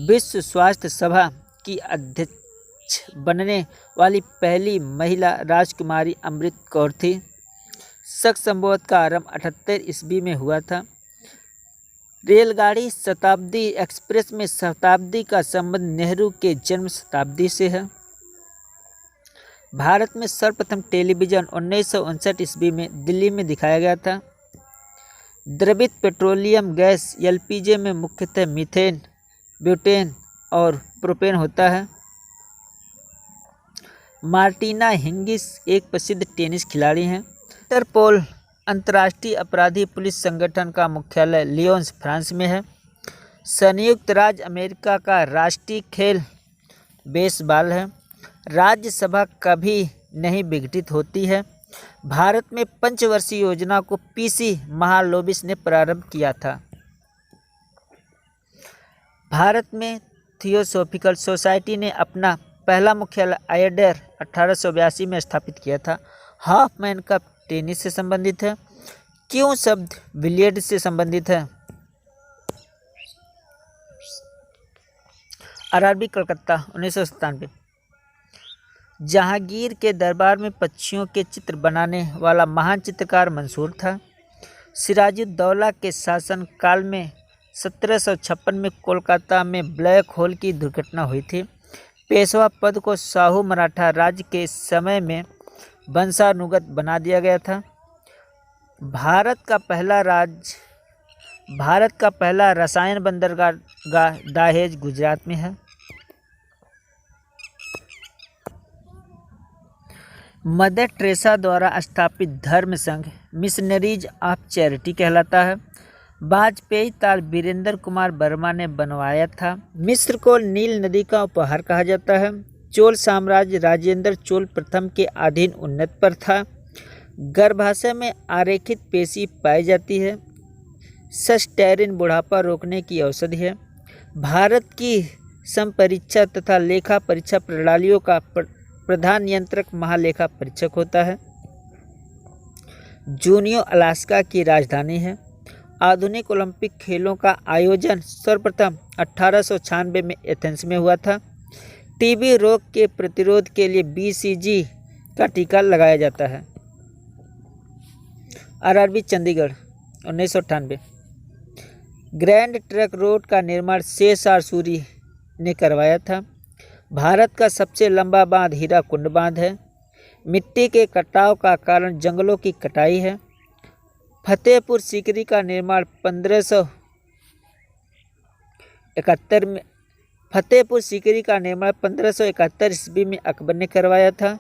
विश्व स्वास्थ्य सभा की अध्यक्ष बनने वाली पहली महिला राजकुमारी अमृत कौर थी। शक संबोध का आरंभ 78 ईस्वी में हुआ था। रेलगाड़ी शताब्दी एक्सप्रेस में शताब्दी का संबंध नेहरू के जन्म शताब्दी से है। भारत में सर्वप्रथम टेलीविज़न 1959 ईस्वी में दिल्ली में दिखाया गया था। द्रवित पेट्रोलियम गैस एलपीजी में मुख्यतः मीथेन, ब्यूटेन और प्रोपेन होता है। मार्टिना हिंगिस एक प्रसिद्ध टेनिस खिलाड़ी हैं। इंटरपोल अंतर्राष्ट्रीय अपराधी पुलिस संगठन का मुख्यालय लियोन्स, फ्रांस में है। संयुक्त राज्य अमेरिका का राष्ट्रीय खेल बेसबॉल है। राज्यसभा कभी नहीं विघटित होती है। भारत में पंचवर्षीय योजना को पीसी महालोबिस ने प्रारंभ किया था। भारत में थियोसॉफिकल सोसाइटी ने अपना पहला मुख्यालय आयडेर 1882 में स्थापित किया था। हॉफमैन कप टेनिस से संबंधित है। क्यों शब्द बिलियर्ड से संबंधित है? आरआरबी कलकत्ता 1997। जहांगीर के दरबार में पक्षियों के चित्र बनाने वाला महान चित्रकार मंसूर था। सिराजुद्दौला के शासनकाल में 1756 में कोलकाता में ब्लैक होल की दुर्घटना हुई थी। पेशवा पद को शाहू मराठा राज्य के समय में वंशानुगत बना दिया गया था। भारत का पहला रसायन बंदरगाह दहेज गुजरात में है। मदर टेरेसा द्वारा स्थापित धर्म संघ मिशनरीज ऑफ चैरिटी कहलाता है। वाजपेयी ताल वीरेंद्र कुमार वर्मा ने बनवाया था। मिस्र को नील नदी का उपहार कहा जाता है। चोल साम्राज्य राजेंद्र चोल प्रथम के अधीन उन्नत पर था। गर्भाशय में आरेखित पेशी पाई जाती है। सस्टेरिन बुढ़ापा रोकने की औषधि है। भारत की संपरीक्षा तथा लेखा परीक्षा प्रणालियों का प्रधान नियंत्रक महालेखा परीक्षक होता है। जूनियो अलास्का की राजधानी है। आधुनिक ओलंपिक खेलों का आयोजन सर्वप्रथम 1896 में एथेंस में हुआ था। टीबी रोग के प्रतिरोध के लिए बीसीजी का टीका लगाया जाता है। RRB Chandigarh 1998। Grand trunk road का निर्माण शेषार सूरी ने करवाया था। भारत का सबसे लंबा बांध हीराकुंड बांध है। मिट्टी के कटाव का कारण जंगलों की कटाई है। फतेहपुर सीकरी का निर्माण 1571 ईस्वी में अकबर ने करवाया था।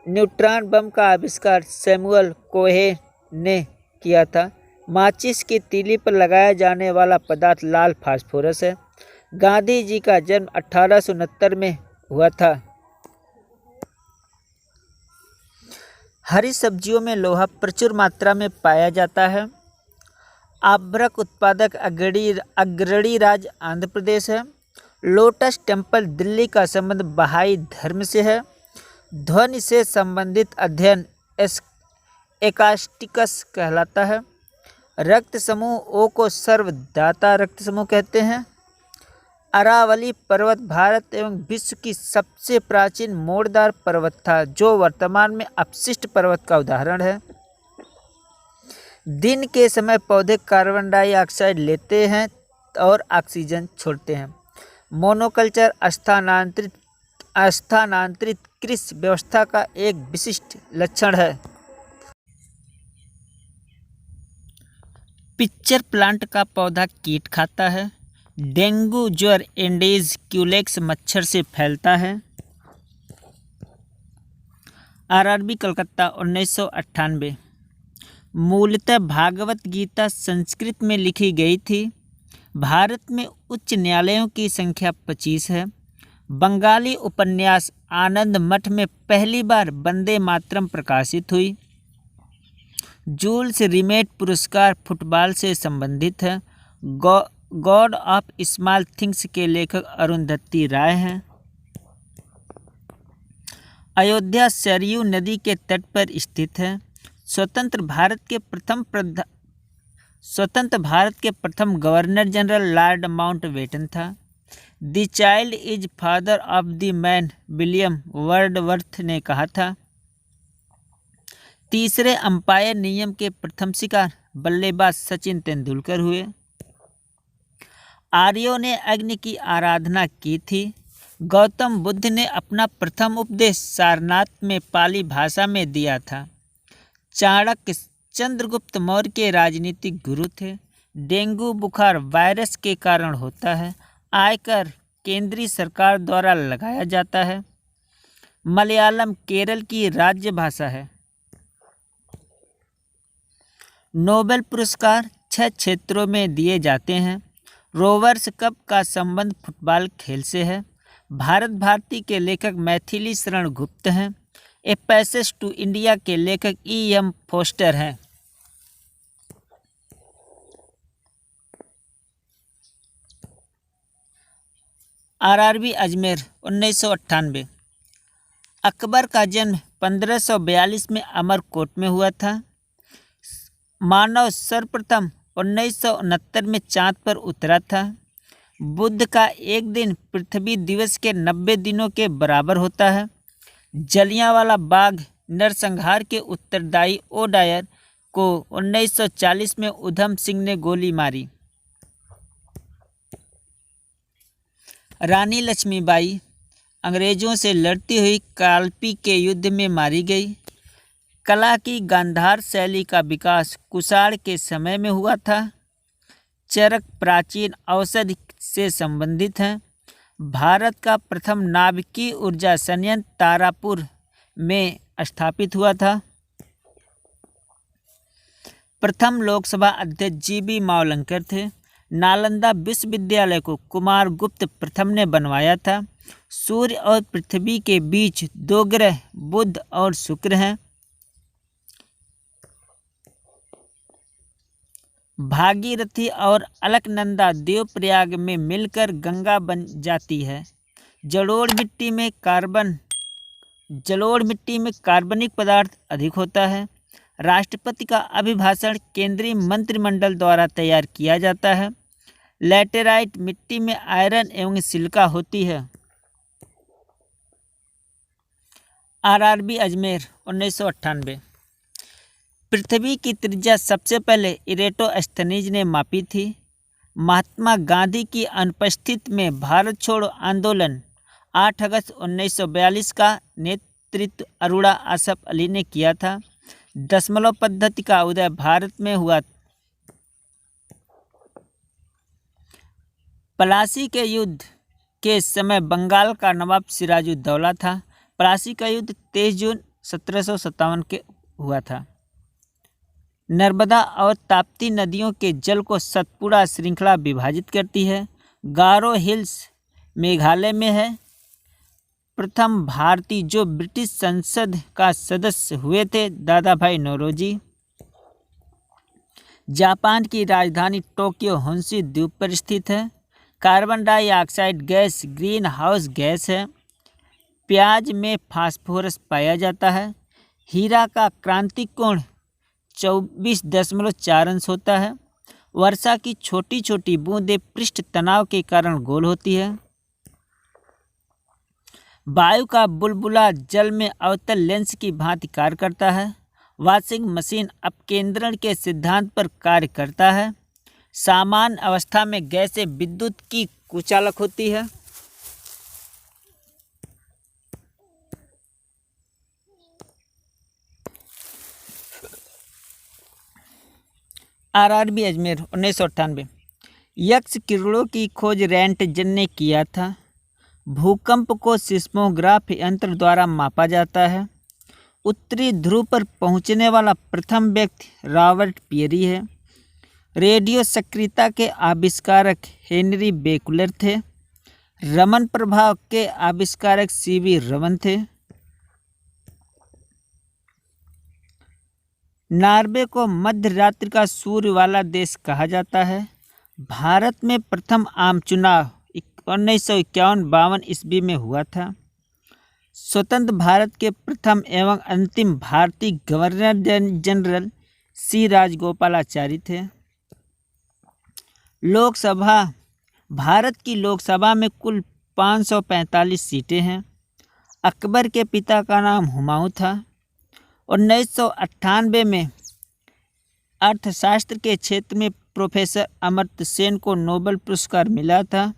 न्यूट्रॉन बम का आविष्कार सैमुअल कोहे ने किया था। माचिस की तीली पर लगाया जाने वाला पदार्थ लाल फास्फोरस है। गांधी जी का जन्म 1869 में हुआ था। हरी सब्जियों में लोहा प्रचुर मात्रा में पाया जाता है। आभ्रक उत्पादक अग्रणी राज्य आंध्र प्रदेश है। लोटस टेम्पल दिल्ली का संबंध बहाई धर्म से है। ध्वनि से संबंधित अध्ययन एकास्टिक्स कहलाता है। रक्त समूह ओ को सर्वदाता रक्त समूह कहते हैं। अरावली पर्वत भारत एवं विश्व की सबसे प्राचीन मोड़दार पर्वत था, जो वर्तमान में अपशिष्ट पर्वत का उदाहरण है। दिन के समय पौधे कार्बन डाइऑक्साइड लेते हैं और ऑक्सीजन छोड़ते हैं। मोनोकल्चर स्थानांतरित कृषि व्यवस्था का एक विशिष्ट लक्षण है। पिक्चर प्लांट का पौधा कीट खाता है। डेंगू ज्वर एंडीज क्यूलेक्स मच्छर से फैलता है। आरआरबी कलकत्ता 1998। मूलतः भागवत गीता संस्कृत में लिखी गई थी। भारत में उच्च न्यायालयों की संख्या 25 है। बंगाली उपन्यास आनंद मठ में पहली बार वंदे मातरम प्रकाशित हुई। जूल्स रिमेट पुरस्कार फुटबॉल से संबंधित है। गॉड ऑफ स्मॉल थिंग्स के लेखक अरुंधति राय हैं। अयोध्या सरयू नदी के तट पर स्थित है। स्वतंत्र भारत के प्रथम गवर्नर जनरल लॉर्ड माउंटबेटन था। The child is father of the man William Wordsworth ने कहा था। तीसरे अंपायर नियम के प्रथम शिकार बल्लेबाज सचिन तेंदुलकर हुए। आर्यों ने अग्नि की आराधना की थी। गौतम बुद्ध ने अपना प्रथम उपदेश सारनाथ में पाली भाषा में दिया था। चाणक्य चंद्रगुप्त मौर्य के राजनीतिक गुरु थे। डेंगू बुखार वायरस के कारण होता है। आयकर केंद्रीय सरकार द्वारा लगाया जाता है। मलयालम केरल की राज्य भाषा है। नोबेल पुरस्कार 6 क्षेत्रों में दिए जाते हैं। रोवर्स कप का संबंध फुटबॉल खेल से है। भारत भारती के लेखक मैथिली शरण गुप्त हैं। ए पैसेज टू इंडिया के लेखक E.M. फोस्टर हैं। RRB अजमेर 1998। अकबर का जन्म 1542 में अमरकोट में हुआ था। मानव सर्वप्रथम 1969 में चांद पर उतरा था। बुध का एक दिन पृथ्वी दिवस के 90 दिनों के बराबर होता है। जलियांवाला बाग नरसंहार के उत्तरदायी ओडायर को 1940 में उधम सिंह ने गोली मारी। रानी लक्ष्मीबाई अंग्रेजों से लड़ती हुई कालपी के युद्ध में मारी गई। कला की गांधार शैली का विकास कुषाण के समय में हुआ था। चरक प्राचीन औषधि से संबंधित हैं। भारत का प्रथम नाभिकीय ऊर्जा संयंत्र तारापुर में स्थापित हुआ था। प्रथम लोकसभा अध्यक्ष GB मावलंकर थे। नालंदा विश्वविद्यालय को कुमार गुप्त प्रथम ने बनवाया था। सूर्य और पृथ्वी के बीच 2 ग्रह बुध और शुक्र हैं। भागीरथी और अलकनंदा देवप्रयाग में मिलकर गंगा बन जाती है। जलोढ़ मिट्टी में कार्बनिक पदार्थ अधिक होता है। राष्ट्रपति का अभिभाषण केंद्रीय मंत्रिमंडल द्वारा तैयार किया जाता है। लैटेराइट मिट्टी में आयरन एवं सिलिका होती है। RRB अजमेर 1998। पृथ्वी की त्रिज्या सबसे पहले इरेटोस्थनीज ने मापी थी। महात्मा गांधी की अनुपस्थिति में भारत छोड़ो आंदोलन 8 अगस्त 1942 का नेतृत्व अरोड़ा आसफ अली ने किया था। दशमलव पद्धति का उदय भारत में हुआ। प्लासी के युद्ध के समय बंगाल का नवाब सिराजुद्दौला था। प्लासी का युद्ध 23 जून 1757 के हुआ था। नर्मदा और ताप्ती नदियों के जल को सतपुड़ा श्रृंखला विभाजित करती है। गारो हिल्स मेघालय में है। प्रथम भारतीय जो ब्रिटिश संसद का सदस्य हुए थे दादा भाई नौरोजी। जापान की राजधानी टोक्यो होन्शु द्वीप पर स्थित है। Carbon dioxide gas green house gas है। प्याज में फास्फोरस पाया जाता है। हीरा का क्रांतिक कोण 24.4 अंश होता है। वर्षा की छोटी छोटी बूंदें पृष्ठ तनाव के कारण गोल होती है। वायु का बुलबुला जल में अवतल लेंस की भांति कार्य करता है। वॉशिंग मशीन अपकेंद्रण के सिद्धांत पर कार्य करता है। सामान्य अवस्था में गैसें विद्युत की कुचालक होती है। RRB अजमेर 1998। यक्ष किरणों की खोज रैंटजन ने किया था। भूकंप को सिस्मोग्राफ यंत्र द्वारा मापा जाता है। उत्तरी ध्रुव पर पहुंचने वाला प्रथम व्यक्ति रॉबर्ट पियरी है। रेडियो सक्रियता के आविष्कारक हेनरी बेकुलर थे। रमन प्रभाव के आविष्कारक सीवी रमन थे। नॉर्वे को मध्य रात्रि का सूर्य वाला देश कहा जाता है। भारत में प्रथम आम चुनाव 1951-52 ईस्वी में हुआ था। स्वतंत्र भारत के प्रथम एवं अंतिम भारतीय गवर्नर जनरल सी राजगोपालाचारी थे। लोकसभा भारत की लोकसभा में कुल 545 सीटें हैं। अकबर के पिता का नाम हुमायूं था। 1998 में अर्थशास्त्र के क्षेत्र में प्रोफेसर अमर्त्य सेन को नोबेल पुरस्कार मिला था।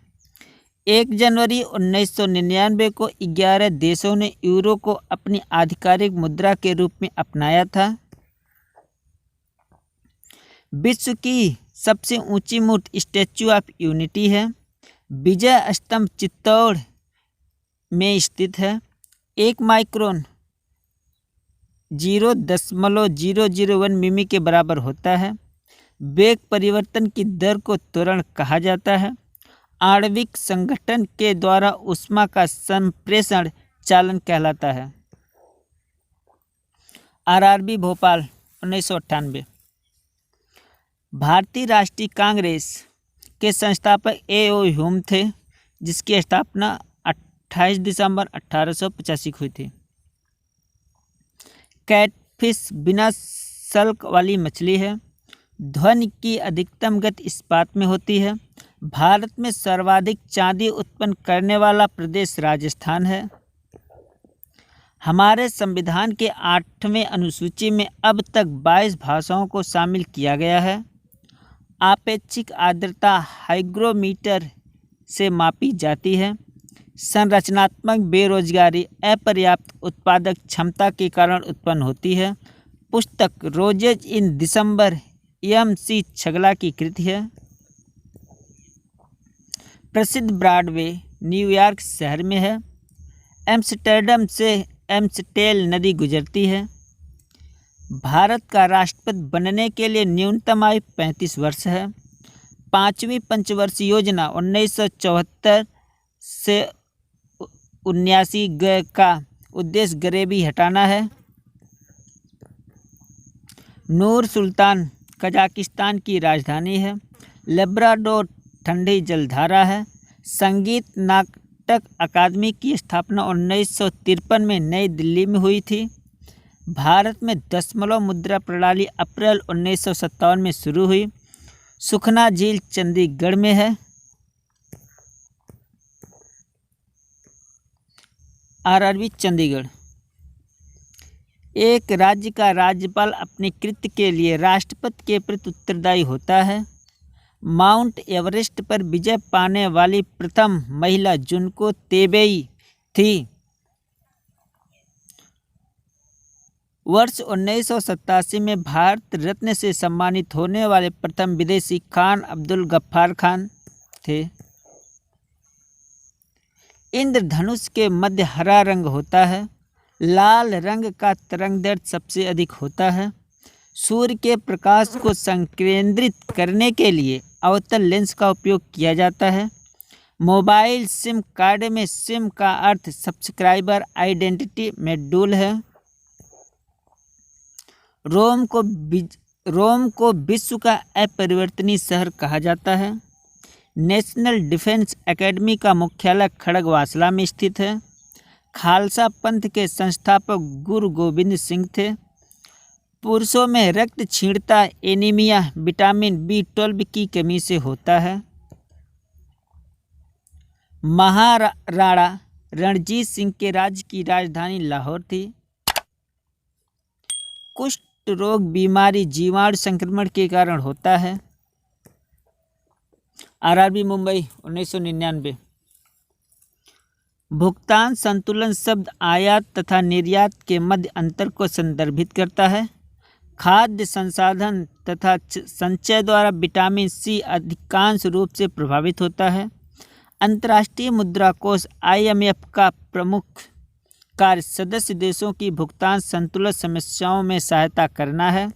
1 जनवरी 1999 को 11 देशों ने यूरो को अपनी आधिकारिक मुद्रा के रूप में अपनाया था। विश्व की सबसे ऊंची मूर्ति स्टैच्यू ऑफ यूनिटी है। विजय स्तंभ चित्तौड़ में स्थित है। 1 माइक्रोन 0.001 मिमी के बराबर होता है। वेग परिवर्तन की दर को त्वरण कहा जाता है। आणविक संगठन के द्वारा ऊष्मा का संप्रेषण चालन कहलाता है। आरआरबी भोपाल 1998। भारतीय राष्ट्रीय कांग्रेस के संस्थापक ए.ओ. ह्यूम थे, जिसकी स्थापना 28 दिसंबर 1885 को हुई थी। कैटफिश बिना सल्क वाली मछली है। ध्वनि की अधिकतम गति इस्पात में होती है। भारत में सर्वाधिक चांदी उत्पन्न करने वाला प्रदेश राजस्थान है। हमारे संविधान के 8वें अनुसूची में अब तक 22 भाषाओं को शामिल किया गया है। आपेक्षिक आर्द्रता हाइग्रोमीटर से मापी जाती है। संरचनात्मक बेरोजगारी अपर्याप्त उत्पादक क्षमता के कारण उत्पन्न होती है। पुस्तक रोजेज इन दिसंबर एम.सी. छगला की कृति है। प्रसिद्ध ब्रॉडवे न्यूयॉर्क शहर में है। एम्स्टर्डम से एम्स्टेल नदी गुजरती है। भारत का राष्ट्रपति बनने के लिए न्यूनतम आयु 35 वर्ष है। 5वीं पंचवर्षीय योजना 1974 से 79 का उद्देश्य गरीबी हटाना है। नूर सुल्तान कजाकिस्तान की राजधानी है। लेब्राडोर ठंडी जलधारा है। संगीत नाटक अकादमी की स्थापना 1953 में नई दिल्ली में हुई थी। भारत में दशमलव मुद्रा प्रणाली अप्रैल 1957 में शुरू हुई। सुखना झील चंडीगढ़ में है। आरआरबी चंडीगढ़। एक राज्य का राज्यपाल अपने कृत्य के लिए राष्ट्रपति के प्रति उत्तरदायी होता है। माउंट एवरेस्ट पर विजय पाने वाली प्रथम महिला जुनको तेबेई थी। वर्ष 1987 में भारत रत्न से सम्मानित होने वाले प्रथम विदेशी खान अब्दुल गफ्फार खान थे। इंद्रधनुष के मध्य हरा रंग होता है। लाल रंग का तरंगदैर्घ्य सबसे अधिक होता है। सूर्य के प्रकाश को संकेंद्रित करने के लिए अवतल लेंस का उपयोग किया जाता है। मोबाइल सिम कार्ड में सिम का अर्थ सब्सक्राइबर आइडेंटिटी मॉड्यूल है। रोम को विश्व का अपरिवर्तनीय शहर कहा जाता है। नेशनल डिफेंस एकेडमी का मुख्यालय खड़गवासला में स्थित है। खालसा पंथ के संस्थापक गुरु गोविंद सिंह थे। पुरुषों में रक्त क्षीणता एनीमिया विटामिन B12 की कमी से होता है। महाराणा रणजीत सिंह के राज्य की राजधानी लाहौर थी। कुष्ठ रोग बीमारी जीवाणु संक्रमण के कारण होता है। आरआरबी मुंबई 1999। भुगतान संतुलन शब्द आयात तथा निर्यात के मध्य अंतर को संदर्भित करता है। खाद्य संसाधन तथा संचय द्वारा विटामिन C अधिकांश रूप से प्रभावित होता है। अंतर्राष्ट्रीय मुद्रा कोष IMF का प्रमुख कार्य सदस्य देशों की भुगतान संतुलन समस्याओं में सहायता करना है।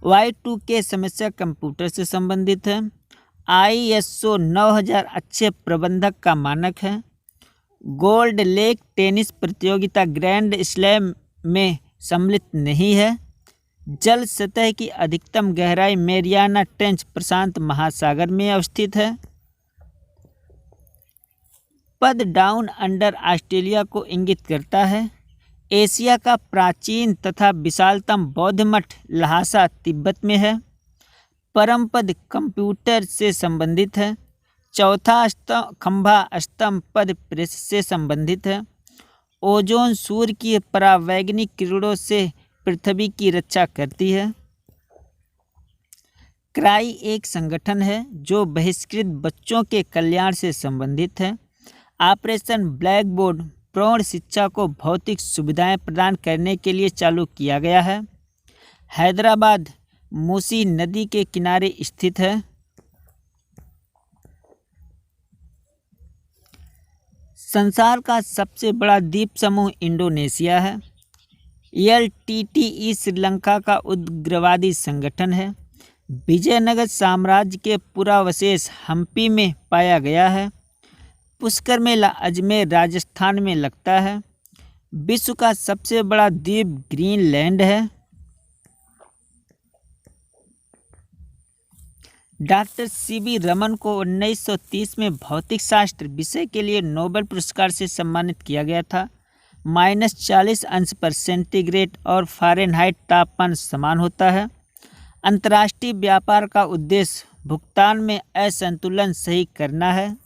Y2K समस्या कंप्यूटर से संबंधित है। ISO 9000 अच्छे प्रबंधक का मानक है। गोल्ड लेक टेनिस प्रतियोगिता ग्रैंड स्लैम में सम्मिलित नहीं है। जल सतह की अधिकतम गहराई मैरियाना ट्रेंच प्रशांत महासागर में अवस्थित है। पद डाउन अंडर ऑस्ट्रेलिया को इंगित करता है। एशिया का प्राचीन तथा विशालतम बौद्ध मठ लहासा तिब्बत में है। परम पद कंप्यूटर से संबंधित है। चौथा खंभा स्तंभ पद प्रेस से संबंधित है। ओजोन सूर्य की परावैंगनिक किरणों से पृथ्वी की रक्षा करती है। क्राई एक संगठन है जो बहिष्कृत बच्चों के कल्याण से संबंधित है। ऑपरेशन ब्लैक बोर्ड प्रौढ़ शिक्षा को भौतिक सुविधाएं प्रदान करने के लिए चालू किया गया है। हैदराबाद मूसी नदी के किनारे स्थित है। संसार का सबसे बड़ा द्वीप समूह इंडोनेशिया है। LTTE श्रीलंका का उग्रवादी संगठन है। विजयनगर साम्राज्य के पुरावशेष हम्पी में पाया गया है। पुष्कर मेला अजमेर राजस्थान में लगता है। विश्व का सबसे बड़ा द्वीप ग्रीनलैंड है। डॉक्टर CV रमन को 1930 में भौतिक शास्त्र विषय के लिए नोबेल पुरस्कार से सम्मानित किया गया था। -40 अंश पर सेंटीग्रेड और फ़ारेनहाइट तापमान समान होता है। अंतर्राष्ट्रीय व्यापार का उद्देश्य भुगतान में असंतुलन सही करना है।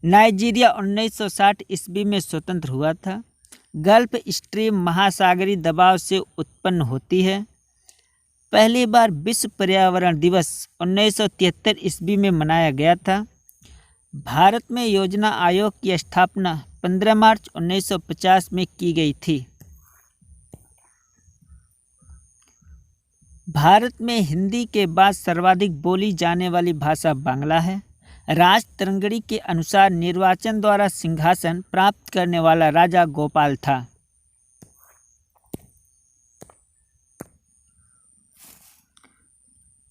नाइजीरिया 1960 ईस्वी में स्वतंत्र हुआ था। गल्फ स्ट्रीम महासागरीय दबाव से उत्पन्न होती है। पहली बार विश्व पर्यावरण दिवस 1973 ईस्वी में मनाया गया था। भारत में योजना आयोग की स्थापना 15 मार्च 1950 में की गई थी। भारत में हिंदी के बाद सर्वाधिक बोली जाने वाली भाषा बांग्ला है। राज तरंगड़ी के अनुसार निर्वाचन द्वारा सिंहासन प्राप्त करने वाला राजा गोपाल था।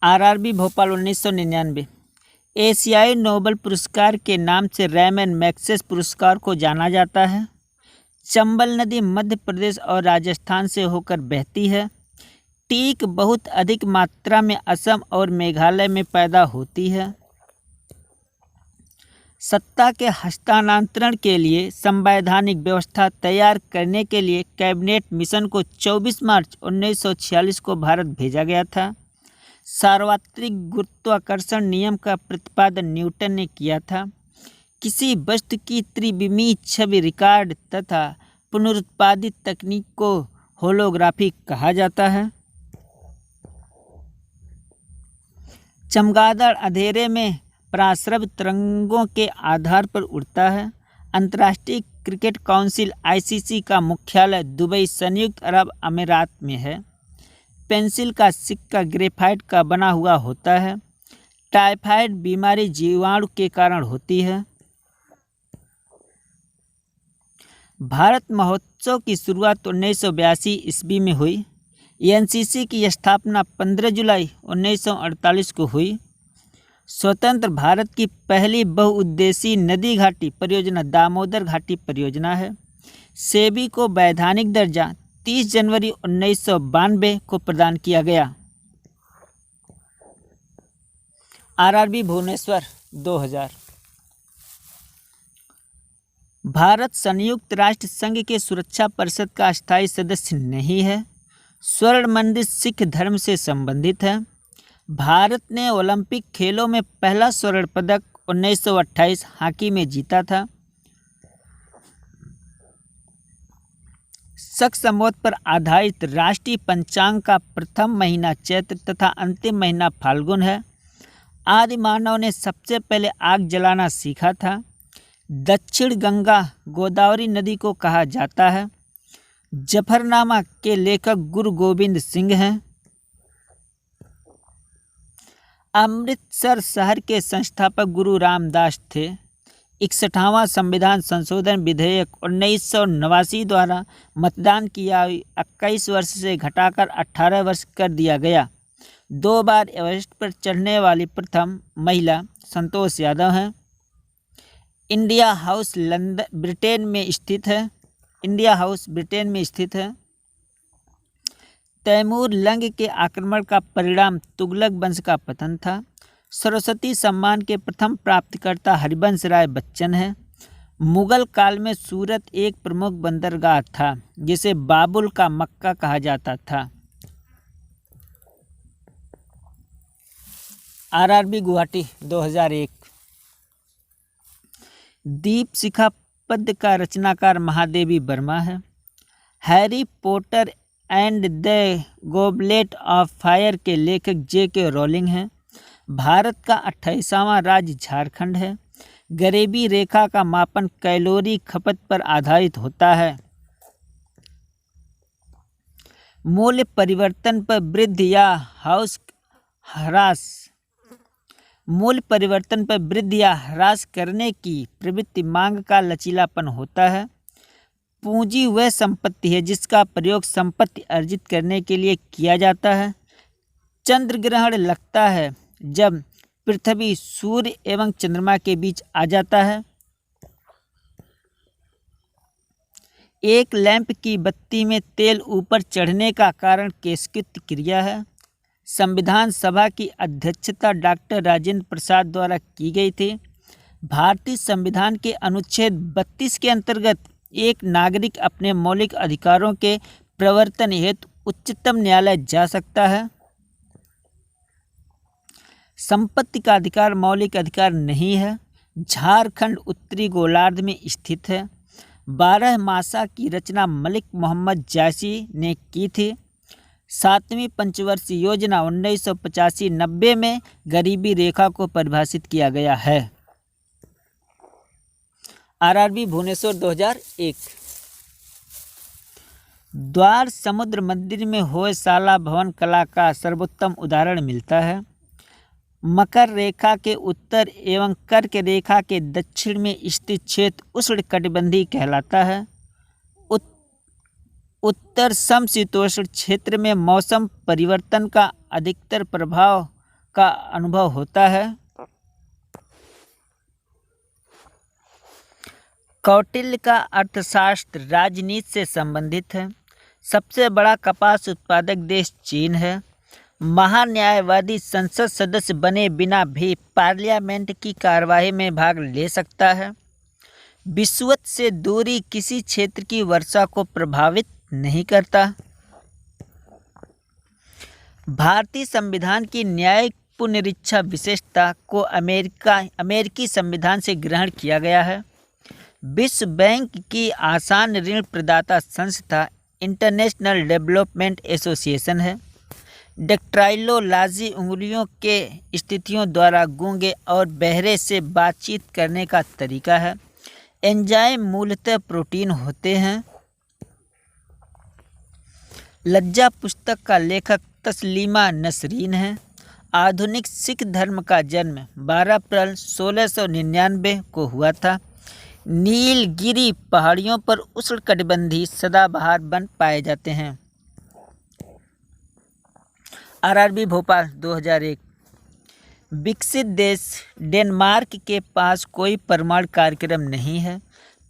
RRB भोपाल 1999। एशियाई नोबेल पुरस्कार के नाम से रैमन मैग्सेसे पुरस्कार को जाना जाता है। चंबल नदी मध्य प्रदेश और राजस्थान से होकर बहती है। टीक बहुत अधिक मात्रा में असम और मेघालय में पैदा होती है। सत्ता के हस्तांतरण के लिए संवैधानिक व्यवस्था तैयार करने के लिए कैबिनेट मिशन को 24 मार्च 1946 को भारत भेजा गया था। सार्वत्रिक गुरुत्वाकर्षण नियम का प्रतिपादन न्यूटन ने किया था। किसी वस्तु की त्रिविमीय छवि रिकॉर्ड तथा पुनरुत्पादित तकनीक को होलोग्राफी कहा जाता है। चमगादड़ अंधेरे में पराश्रव तरंगों के आधार पर उड़ता है। अंतर्राष्ट्रीय क्रिकेट काउंसिल ICC का मुख्यालय दुबई संयुक्त अरब अमीरात में है। पेंसिल का सिक्का ग्रेफाइट का बना हुआ होता है। टाइफाइड बीमारी जीवाणु के कारण होती है। भारत महोत्सव की शुरुआत 1982 ईस्वी में हुई। NCC की स्थापना 15 जुलाई 1948 को हुई। स्वतंत्र भारत की पहली बहुउद्देशीय नदी घाटी परियोजना दामोदर घाटी परियोजना है। सेबी को वैधानिक दर्जा 30 जनवरी 1992 को प्रदान किया गया। RRB भुवनेश्वर 2000। भारत संयुक्त राष्ट्र संघ के सुरक्षा परिषद का अस्थायी सदस्य नहीं है। स्वर्ण मंदिर सिख धर्म से संबंधित है। भारत ने ओलंपिक खेलों में पहला स्वर्ण पदक 1928 हॉकी में जीता था। शक संवत पर आधारित राष्ट्रीय पंचांग का प्रथम महीना चैत्र तथा अंतिम महीना फाल्गुन है। आदि मानव ने सबसे पहले आग जलाना सीखा था। दक्षिण गंगा गोदावरी नदी को कहा जाता है। जफरनामा के लेखक गुरु गोविंद सिंह हैं। अमृतसर शहर के संस्थापक गुरु रामदास थे। 61वां संविधान संशोधन विधेयक 1989 द्वारा मतदान की आयु 21 वर्ष से घटाकर 18 वर्ष कर दिया गया। 2 बार एवरेस्ट पर चढ़ने वाली प्रथम महिला संतोष यादव हैं। इंडिया हाउस लंदन ब्रिटेन में स्थित है। इंडिया हाउस ब्रिटेन में स्थित है। तैमूर लंग के आक्रमण का परिणाम तुगलक वंश का पतन था। सरस्वती सम्मान के प्रथम प्राप्तकर्ता हरिवंश राय बच्चन है। मुगल काल में सूरत एक प्रमुख बंदरगाह था जिसे बाबुल का मक्का कहा जाता था। आरआरबी गुवाहाटी 2001। दीप शिखा पद्य का रचनाकार महादेवी वर्मा है। Harry Potter and the goblet of fire के लेखक J.K. रॉलिंग हैं। भारत का 28वां राज्य झारखंड है। गरीबी रेखा का मापन कैलोरी खपत पर आधारित होता है। मूल्य परिवर्तन पर वृद्धि या ह्रास करने की प्रवृत्ति मांग का लचीलापन होता है। पूंजी वह संपत्ति है जिसका प्रयोग संपत्ति अर्जित करने के लिए किया जाता है। चंद्र ग्रहण लगता है जब पृथ्वी सूर्य एवं चंद्रमा के बीच आ जाता है। एक लैंप की बत्ती में तेल ऊपर चढ़ने का कारण केशकृत क्रिया है। संविधान सभा की अध्यक्षता डॉक्टर राजेंद्र प्रसाद द्वारा की गई थी। भारतीय संविधान के अनुच्छेद 32 के अंतर्गत एक नागरिक अपने मौलिक अधिकारों के प्रवर्तन हेतु उच्चतम न्यायालय जा सकता है। संपत्ति का अधिकार मौलिक अधिकार नहीं है। झारखंड उत्तरी गोलार्ध में स्थित है। 12 मासा की रचना मलिक मोहम्मद जायसी ने की थी। 7वीं पंचवर्षीय योजना 1985-90 में गरीबी रेखा को परिभाषित किया गया है। आरआरबी भुवनेश्वर 2001। द्वार समुद्र मंदिर में होयशाला भवन कला का सर्वोत्तम उदाहरण मिलता है। मकर रेखा के उत्तर एवं कर्क रेखा के दक्षिण में स्थित क्षेत्र उष्णकटिबंधीय कहलाता है। उत्तर समशीतोष्ण क्षेत्र में मौसम परिवर्तन का अधिकतर प्रभाव का अनुभव होता है। कौटिल्य का अर्थशास्त्र राजनीति से संबंधित है। सबसे बड़ा कपास उत्पादक देश चीन है। महान्यायवादी संसद सदस्य बने बिना भी पार्लियामेंट की कार्यवाही में भाग ले सकता है। विषुवत से दूरी किसी क्षेत्र की वर्षा को प्रभावित नहीं करता। भारतीय संविधान की न्यायिक पुनरीक्षा विशेषता को अमेरिकी संविधान से ग्रहण किया गया है। विश्व बैंक की आसान ऋण प्रदाता संस्था इंटरनेशनल डेवलपमेंट एसोसिएशन है। डेक्ट्राइलोलॉजी उंगलियों के स्थितियों द्वारा गूंगे और बहरे से बातचीत करने का तरीका है। एंजाइम मूलतः प्रोटीन होते हैं। लज्जा पुस्तक का लेखक तस्लीमा नसरीन है। आधुनिक सिख धर्म का जन्म 12 अप्रैल 1699 को हुआ था। नीलगिरी पहाड़ियों पर उष्णकटिबंधीय सदाबहार वन पाए जाते हैं। आरआरबी भोपाल 2001। विकसित देश डेनमार्क के पास कोई परमाणु कार्यक्रम नहीं है।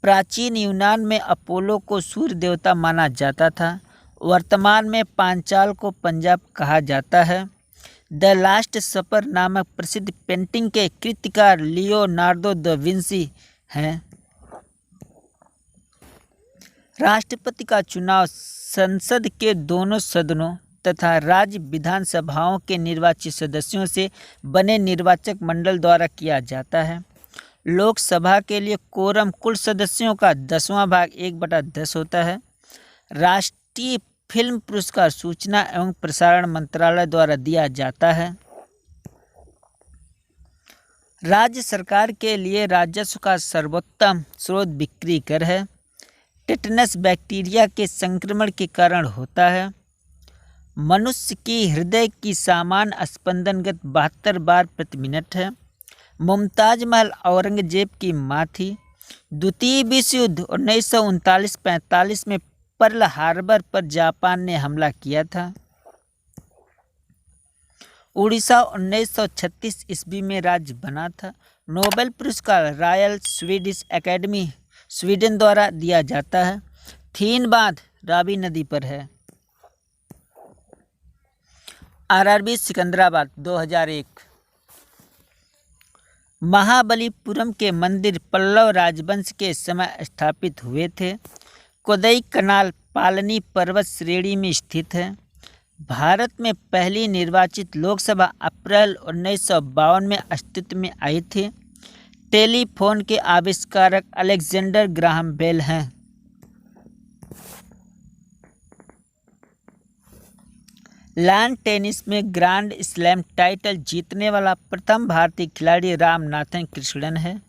प्राचीन यूनान में अपोलो को सूर्य देवता माना जाता था। वर्तमान में पांचाल को पंजाब कहा जाता है। द लास्ट सपर नामक प्रसिद्ध पेंटिंग के कृतिकार लियोनार्डो दा विंसी हैं। राष्ट्रपति का चुनाव संसद के दोनों सदनों तथा राज्य विधानसभाओं के निर्वाचित सदस्यों से बने निर्वाचक मंडल द्वारा किया जाता है। लोकसभा के लिए कोरम कुल सदस्यों का 10वां भाग 1/10 होता है। राष्ट्रीय फिल्म पुरस्कार सूचना एवं प्रसारण मंत्रालय द्वारा दिया जाता है। राज्य सरकार के लिए राजस्व का सर्वोत्तम स्रोत बिक्री कर है। टेटनस बैक्टीरिया के संक्रमण के कारण होता है। मनुष्य की हृदय की सामान्य स्पंदन गति 72 बार प्रति मिनट है। मुमताज महल औरंगजेब की मां थी। द्वितीय विश्व युद्ध 1939-45 में पर्ल हार्बर पर जापान ने हमला किया था। उड़ीसा 1936 ईस्वी में राज्य बना था। नोबेल पुरस्कार रॉयल स्वीडिश एकेडमी स्वीडन द्वारा दिया जाता है। थीन बांध रावी नदी पर है। आरआरबी सिकंदराबाद 2001। महाबलीपुरम के मंदिर पल्लव राजवंश के समय स्थापित हुए थे। कोदई कनाल पालनी पर्वत श्रेणी में स्थित है। भारत में पहली निर्वाचित लोकसभा अप्रैल 1952 में अस्तित्व में आई थी। टेलीफोन के आविष्कारक अलेक्जेंडर ग्राहम बेल हैं। लैन टेनिस में ग्रैंड स्लैम टाइटल जीतने वाला प्रथम भारतीय खिलाड़ी रामनाथन कृष्णन है।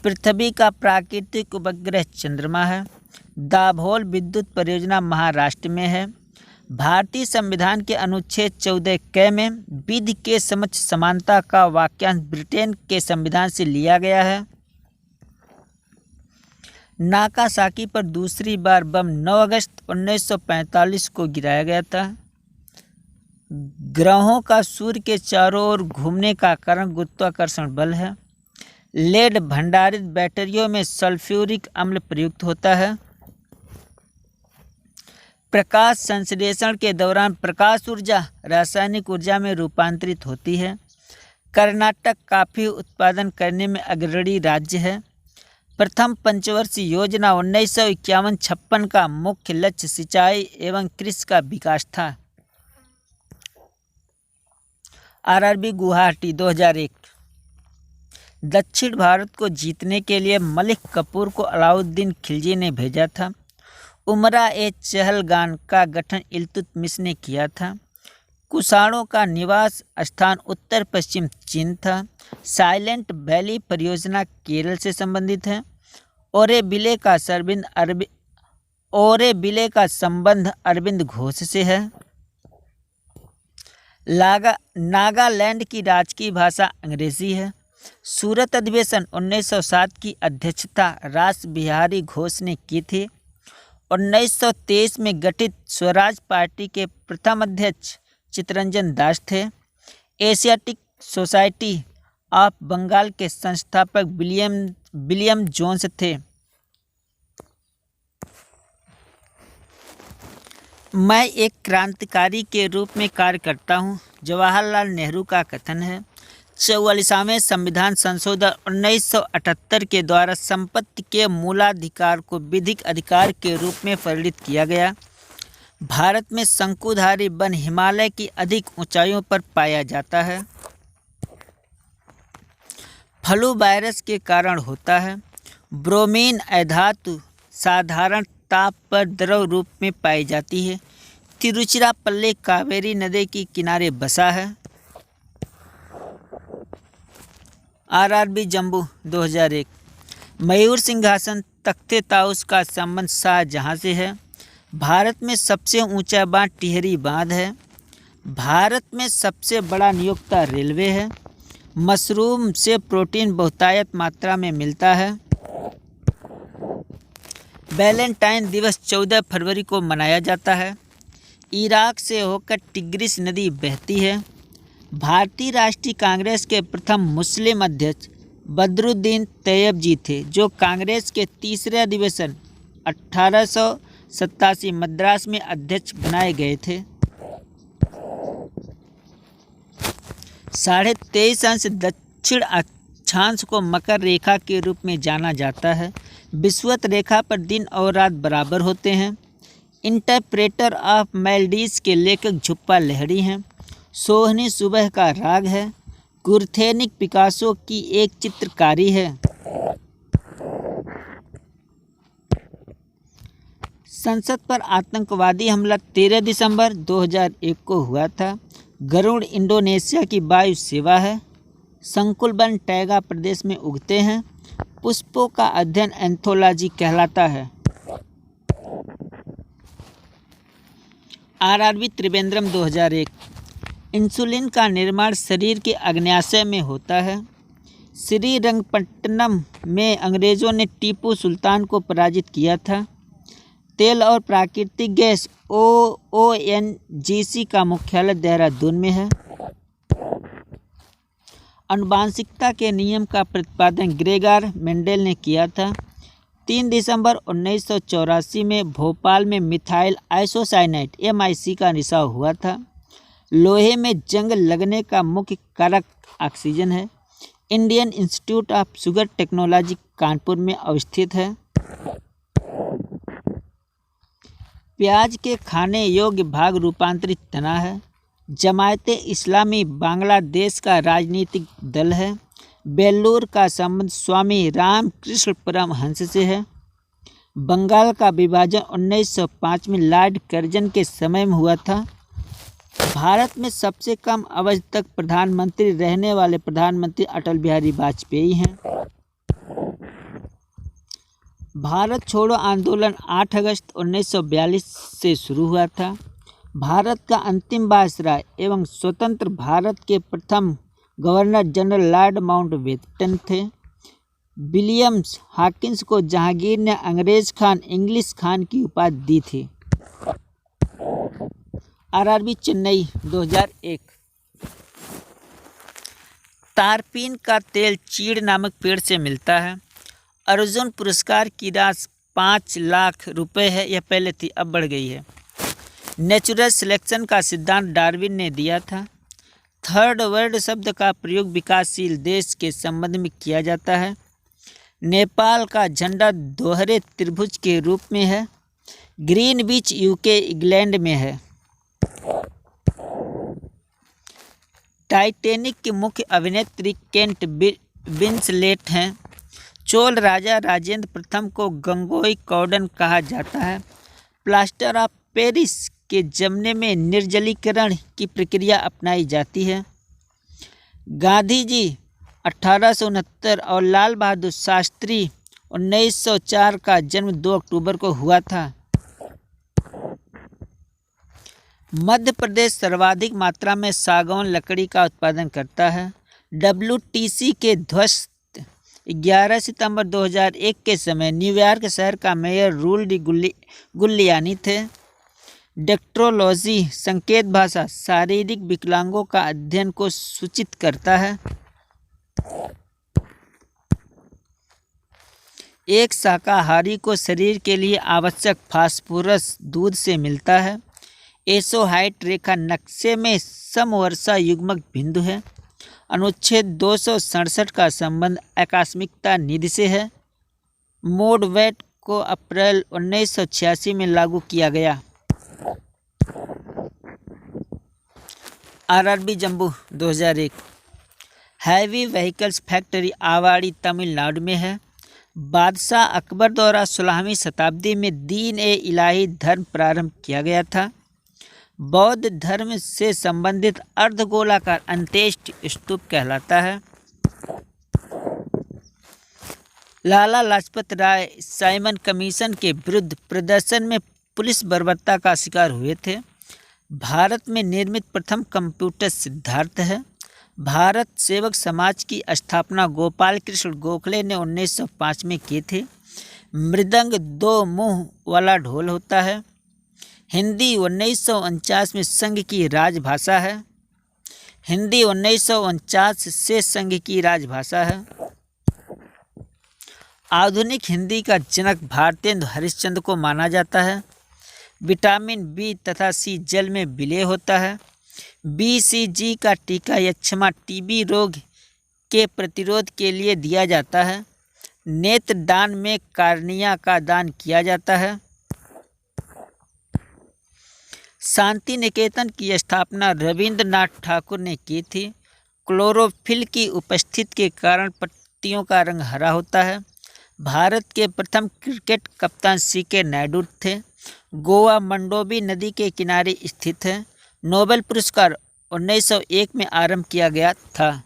पृथ्वी का प्राकृतिक उपग्रह चंद्रमा है। दाभोल विद्युत परियोजना महाराष्ट्र में है। भारतीय संविधान के अनुच्छेद 14 क में विधि के समक्ष समानता का वाक्यांश ब्रिटेन के संविधान से लिया गया है। नागासाकी पर दूसरी बार बम 9 अगस्त 1945 को गिराया गया था। ग्रहों का सूर्य के चारों ओर घूमने का कारण गुरुत्वाकर्षण बल है। लेड भंडारित बैटरियों में सल्फ्यूरिक अम्ल प्रयुक्त होता है। प्रकाश संश्लेषण के दौरान प्रकाश ऊर्जा रासायनिक ऊर्जा में रूपांतरित होती है। कर्नाटक कॉफी उत्पादन करने में अग्रणी राज्य है। प्रथम पंचवर्षीय योजना 1951-56 का मुख्य लक्ष्य सिंचाई एवं कृषि का विकास था। आरआरबी गुवाहाटी 2001। दक्षिण भारत को जीतने के लिए मलिक कफूर को अलाउद्दीन खिलजी ने भेजा था। उमरा ए चहलगान का गठन इल्तुतमिश ने किया था। कुषाणों का निवास स्थान उत्तर पश्चिम चीन था। साइलेंट वैली परियोजना केरल से संबंधित है। ओरेबिले का संबंध अरविंद घोष से है। नागालैंड की राजकीय भाषा अंग्रेजी है। सूरत अधिवेशन 1907 की अध्यक्षता रास बिहारी घोष ने की थी। 1923 में गठित स्वराज पार्टी के प्रथम अध्यक्ष चित्तरंजन दास थे। एशियाटिक सोसाइटी ऑफ बंगाल के संस्थापक विलियम जोन्स थे। मैं एक क्रांतिकारी के रूप में कार्य करता हूं, जवाहरलाल नेहरू का कथन है। 44वें संविधान संशोधन 1978 के द्वारा संपत्ति के मूलाधिकार को विधिक अधिकार के रूप में परिणत किया गया। भारत में शंकुधारी वन हिमालय की अधिक ऊंचाइयों पर पाया जाता है। फ्लू वायरस के कारण होता है। ब्रोमीन अधातु साधारण ताप पर द्रव रूप में पाई जाती है। तिरुचिरापल्ली कावेरी नदी के किनारे बसा है। आरआरबी जम्मू 2001। मयूर सिंहासन तख्ते ताउस का संबंध शाहजहां से है। भारत में सबसे ऊंचा बांध टिहरी बांध है। भारत में सबसे बड़ा नियोक्ता रेलवे है। मशरूम से प्रोटीन बहुतायत मात्रा में मिलता है। वैलेंटाइन दिवस 14 फरवरी को मनाया जाता है। इराक से होकर टिग्रिस नदी बहती है। भारतीय राष्ट्रीय कांग्रेस के प्रथम मुस्लिम अध्यक्ष बदरुद्दीन तैयब थे, जो कांग्रेस के तीसरे अधिवेशन 1887 मद्रास में अध्यक्ष बनाए गए थे। 23.5 अंश दक्षिण अक्षांश को मकर रेखा के रूप में जाना जाता है। विषुवत रेखा पर दिन और रात बराबर होते हैं। इंटरप्रेटर ऑफ मेलडीज के लेखक झुप्पा लहड़ी हैं। सोहनी सुबह का राग है। गुरथेनिक पिकासो की एक चित्रकारी है। संसद पर आतंकवादी हमला 13 दिसंबर 2001 को हुआ था। गरुड़ इंडोनेशिया की वायु सेवा है। संकुल वन टैगा प्रदेश में उगते हैं। पुष्पों का अध्ययन एंथोलॉजी कहलाता है। आरआरबी त्रिवेंद्रम 2001। इंसुलिन का निर्माण शरीर के अग्न्याशय में होता है। श्रीरंगपट्टनम में अंग्रेज़ों ने टीपू सुल्तान को पराजित किया था। तेल और प्राकृतिक गैस ONGC का मुख्यालय देहरादून में है। आनुवांशिकता के नियम का प्रतिपादन ग्रेगर मेंडेल ने किया था। 3 दिसंबर 1984 में भोपाल में मिथाइल आइसोसाइनेट MIC का रिसाव हुआ था। लोहे में जंग लगने का मुख्य कारक ऑक्सीजन है। Indian institute of sugar technology Kanpur में अवस्थित है। प्याज के खाने योग्य भाग रूपांतरित तना है। जमायते इस्लामी बांग्लादेश का राजनीतिक दल है। बेल्लूर का संबंध स्वामी रामकृष्ण परमहंस से है। बंगाल का विभाजन 1905 में लॉर्ड कर्जन के समय में हुआ था। भारत में सबसे कम अवधि तक प्रधानमंत्री रहने वाले प्रधानमंत्री अटल बिहारी वाजपेयी हैं। भारत छोड़ो आंदोलन 8 अगस्त 1942 से शुरू हुआ था। भारत का अंतिम वायसराय एवं स्वतंत्र भारत के प्रथम गवर्नर जनरल लॉर्ड माउंटबेटन थे। विलियम्स हॉकिंस को जहांगीर ने अंग्रेज खान इंग्लिश खान की उपाधि दी थी। RRB चेन्नई 2001। तारपीन का तेल चीड़ नामक पेड़ से मिलता है। अर्जुन पुरस्कार की राशि 5 लाख रुपए है। यह पहले थी, अब बढ़ गई है। नेचुरल सिलेक्शन का सिद्धांत डार्विन ने दिया था। थर्ड वर्ल्ड शब्द का प्रयोग विकासशील देश के संबंध में किया जाता है। नेपाल का झंडा दोहरे त्रिभुज के रूप में है। ग्रीनविच UK इंग्लैंड में है। टाइटैनिक की मुख्य अभिनेत्री केट विंसलेट हैं। चोल राजा राजेंद्र प्रथम को गंगोई कौंडन कहा जाता है। प्लास्टर ऑफ पेरिस के जमने में निर्जलीकरण की प्रक्रिया अपनाई जाती है। गांधी जी 1869 और लाल बहादुर शास्त्री 1904 का जन्म 2 अक्टूबर को हुआ था। मध्य प्रदेश सर्वाधिक मात्रा में सागौन लकड़ी का उत्पादन करता है। WTC के ध्वस्त 11 सितंबर 2001 के समय न्यूयॉर्क शहर का मेयर रूडी गुलियानी थे। डेक्ट्रोलॉजी संकेत भाषा शारीरिक विकलांगों का अध्ययन को सूचित करता है। एक शाकाहारी को शरीर के लिए आवश्यक फास्फोरस दूध से मिलता है। एसोहाइट रेखा नक्शे में समवर्षा युग्मक बिंदु है। अनुच्छेद 267 का संबंध आकस्मिकता निधि से है। मोड वैट को अप्रैल 1986 में लागू किया गया। RRB Jammu 2001। Heavy vehicles factory Avadi Tamil Nadu में है। बादशाह अकबर द्वारा 16वीं शताब्दी में दीन-ए-इलाही धर्म प्रारंभ किया गया था। बौद्ध धर्म से संबंधित अर्धगोलाकार अंत्येष्टि स्तूप कहलाता है। लाला लाजपत राय साइमन कमीशन के विरुद्ध प्रदर्शन में पुलिस बर्बरता का शिकार हुए थे। भारत में निर्मित प्रथम कंप्यूटर सिद्धार्थ है। भारत सेवक समाज की स्थापना गोपाल कृष्ण गोखले ने 1905 में की थी। मृदंग 2 मुंह वाला ढोल होता है। हिंदी 1949 में संघ की राजभाषा है। हिंदी 1949 से संघ की राजभाषा है। आधुनिक हिंदी का जनक भारतेंदु हरिश्चंद्र को माना जाता है। विटामिन B तथा C जल में विलय होता है। BCG का टीका यक्ष्मा TB रोग के प्रतिरोध के लिए दिया जाता है। नेत्र दान में कार्निया का दान किया जाता है। शांति निकेतन की स्थापना रविंद्रनाथ ठाकुर ने की थी। क्लोरोफिल की उपस्थिति के कारण पत्तियों का रंग हरा होता है। भारत के प्रथम क्रिकेट कप्तान CK नायडू थे। गोवा मंडोवी नदी के किनारे स्थित है। नोबेल पुरस्कार 1901 में आरंभ किया गया था।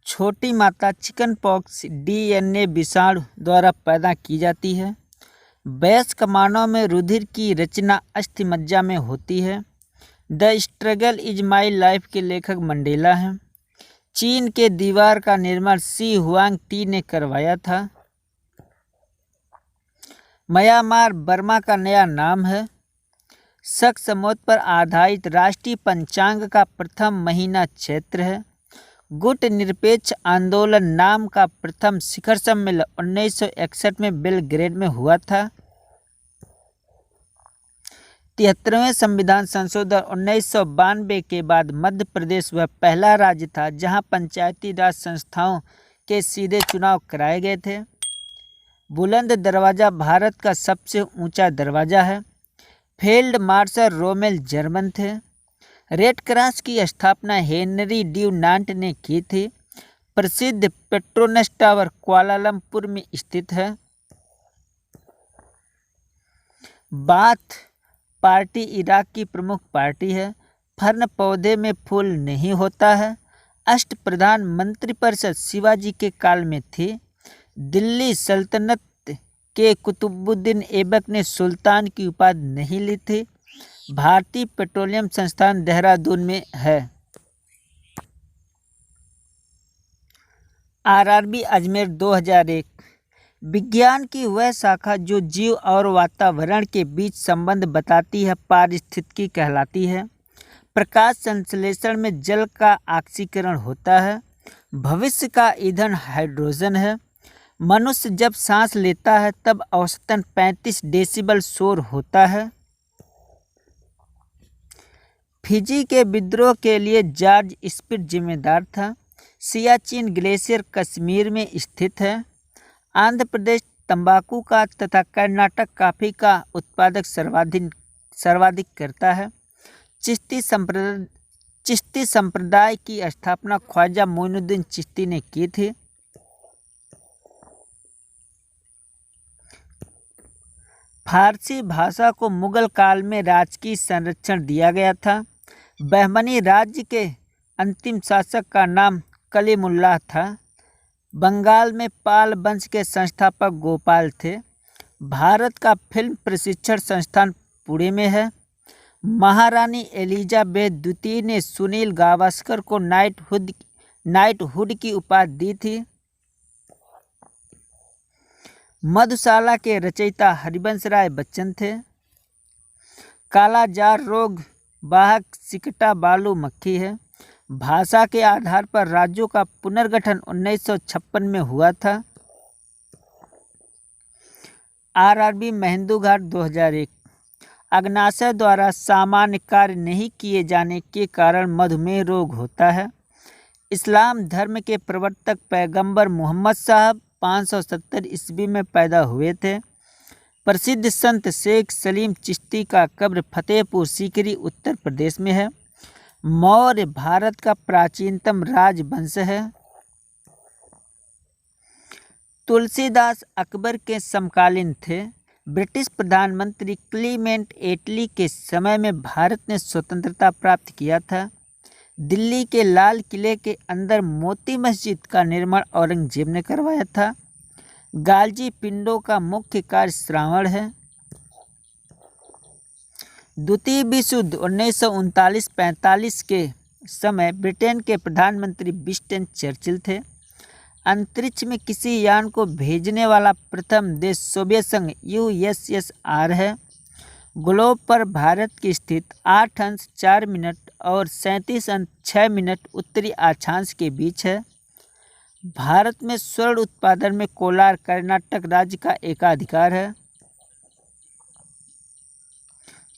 छोटी माता चिकन पॉक्स DNA विषाणु द्वारा पैदा की जाती है। वयस्क मानव में रुधिर की रचना अस्थिमज्जा में होती है। The struggle is my life के लेखक मंडेला हैं। चीन के दीवार का निर्माण शी हुआंग-टी ने करवाया था। म्यांमार बर्मा का नया नाम है। शक समोद पर आधारित राष्ट्रीय पंचांग का प्रथम महीना चैत्र है। गुट निरपेक्ष आंदोलन नाम का प्रथम शिखर सम्मेलन 1961 में बेलग्रेड में हुआ था। 73वें संविधान संशोधन 1992 के बाद मध्य प्रदेश वह पहला राज्य था जहां पंचायती राज संस्थाओं के सीधे चुनाव कराए गए थे। बुलंद दरवाज़ा भारत का सबसे ऊंचा दरवाज़ा है। फील्ड मार्शल रोमेल जर्मन थे। रेड क्रॉस की स्थापना हेनरी ड्यूनांट ने की थी। प्रसिद्ध पेट्रोनस टावर कुआलालंपुर में स्थित है। बाथ पार्टी इराक की प्रमुख पार्टी है। फर्न पौधे में फूल नहीं होता है। अष्टप्रधान मंत्रिपरिषद शिवाजी के काल में थी। दिल्ली सल्तनत के कुतुबुद्दीन ऐबक ने सुल्तान की उपाधि नहीं ली थी। भारतीय पेट्रोलियम संस्थान देहरादून में है। आरआरबी अजमेर 2001 विज्ञान की वह शाखा जो जीव और वातावरण के बीच संबंध बताती है पारिस्थितिकी कहलाती है। प्रकाश संश्लेषण में जल का ऑक्सीकरण होता है। भविष्य का ईंधन हाइड्रोजन है। मनुष्य जब सांस लेता है तब औसतन 35 डेसिबल शोर होता है। फिजी के विद्रोह के लिए जॉर्ज स्पिट जिम्मेदार था। सियाचिन ग्लेशियर कश्मीर में स्थित है। आंध्र प्रदेश तंबाकू का तथा कर्नाटक कॉफी का उत्पादक सर्वाधिक करता है। चिश्ती संप्रदाय की स्थापना ख्वाजा मोइनुद्दीन चिश्ती ने की थी। फारसी भाषा को मुगल काल में राजकीय संरक्षण दिया गया था। बहमनी राज्य के अंतिम शासक का नाम कलीमुल्लाह था। बंगाल में पाल वंश के संस्थापक गोपाल थे। भारत का फिल्म प्रशिक्षण संस्थान पुणे में है। महारानी एलिजाबेथ द्वितीय ने सुनील गावस्कर को नाइटहुड की उपाधि दी थी। मधुशाला के रचयिता हरिवंश राय बच्चन थे। कालाजार रोग वाहक सिकटा बालू मक्खी है। भाषा के आधार पर राज्यों का पुनर्गठन 1956 में हुआ था। आरआरबी महेंद्रघाट 2001 अग्नाशय द्वारा सामान्य कार्य नहीं किए जाने के कारण मधुमेह रोग होता है। इस्लाम धर्म के प्रवर्तक पैगंबर मोहम्मद साहब 570 ईस्वी में पैदा हुए थे। प्रसिद्ध संत शेख सलीम चिश्ती का कब्र फतेहपुर सीकरी उत्तर प्रदेश में है। मौर्य भारत का प्राचीनतम राजवंश है। तुलसीदास अकबर के समकालीन थे। ब्रिटिश प्रधानमंत्री क्लीमेंट एटली के समय में भारत ने स्वतंत्रता प्राप्त किया था। दिल्ली के लाल किले के अंदर मोती मस्जिद का निर्माण औरंगजेब ने करवाया था। गालजी पिंडों का मुख्य कार्य श्रावण है। द्वितीय विश्व युद्ध 1939-45 के समय ब्रिटेन के प्रधानमंत्री विंस्टन चर्चिल थे। अंतरिक्ष में किसी यान को भेजने वाला प्रथम देश सोवियत संघ USSR है। ग्लोब पर भारत की स्थिति 8 अंश 4 मिनट और 37 अंश 6 मिनट उत्तरी अक्षांश के बीच है। भारत में स्वर्ण उत्पादन में कोलार कर्नाटक राज्य का एकाधिकार है।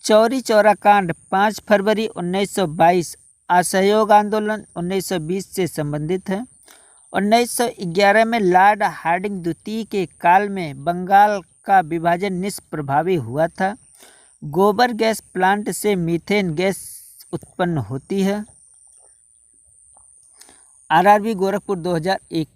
चौरी चौरा कांड 5 फरवरी 1922 असहयोग आंदोलन 1920 से संबंधित है। 1911 में लॉर्ड हार्डिंग द्वितीय के काल में बंगाल का विभाजन निष्प्रभावी हुआ था। गोबर गैस प्लांट से मीथेन गैस उत्पन्न होती है। आरआरबी गोरखपुर 2001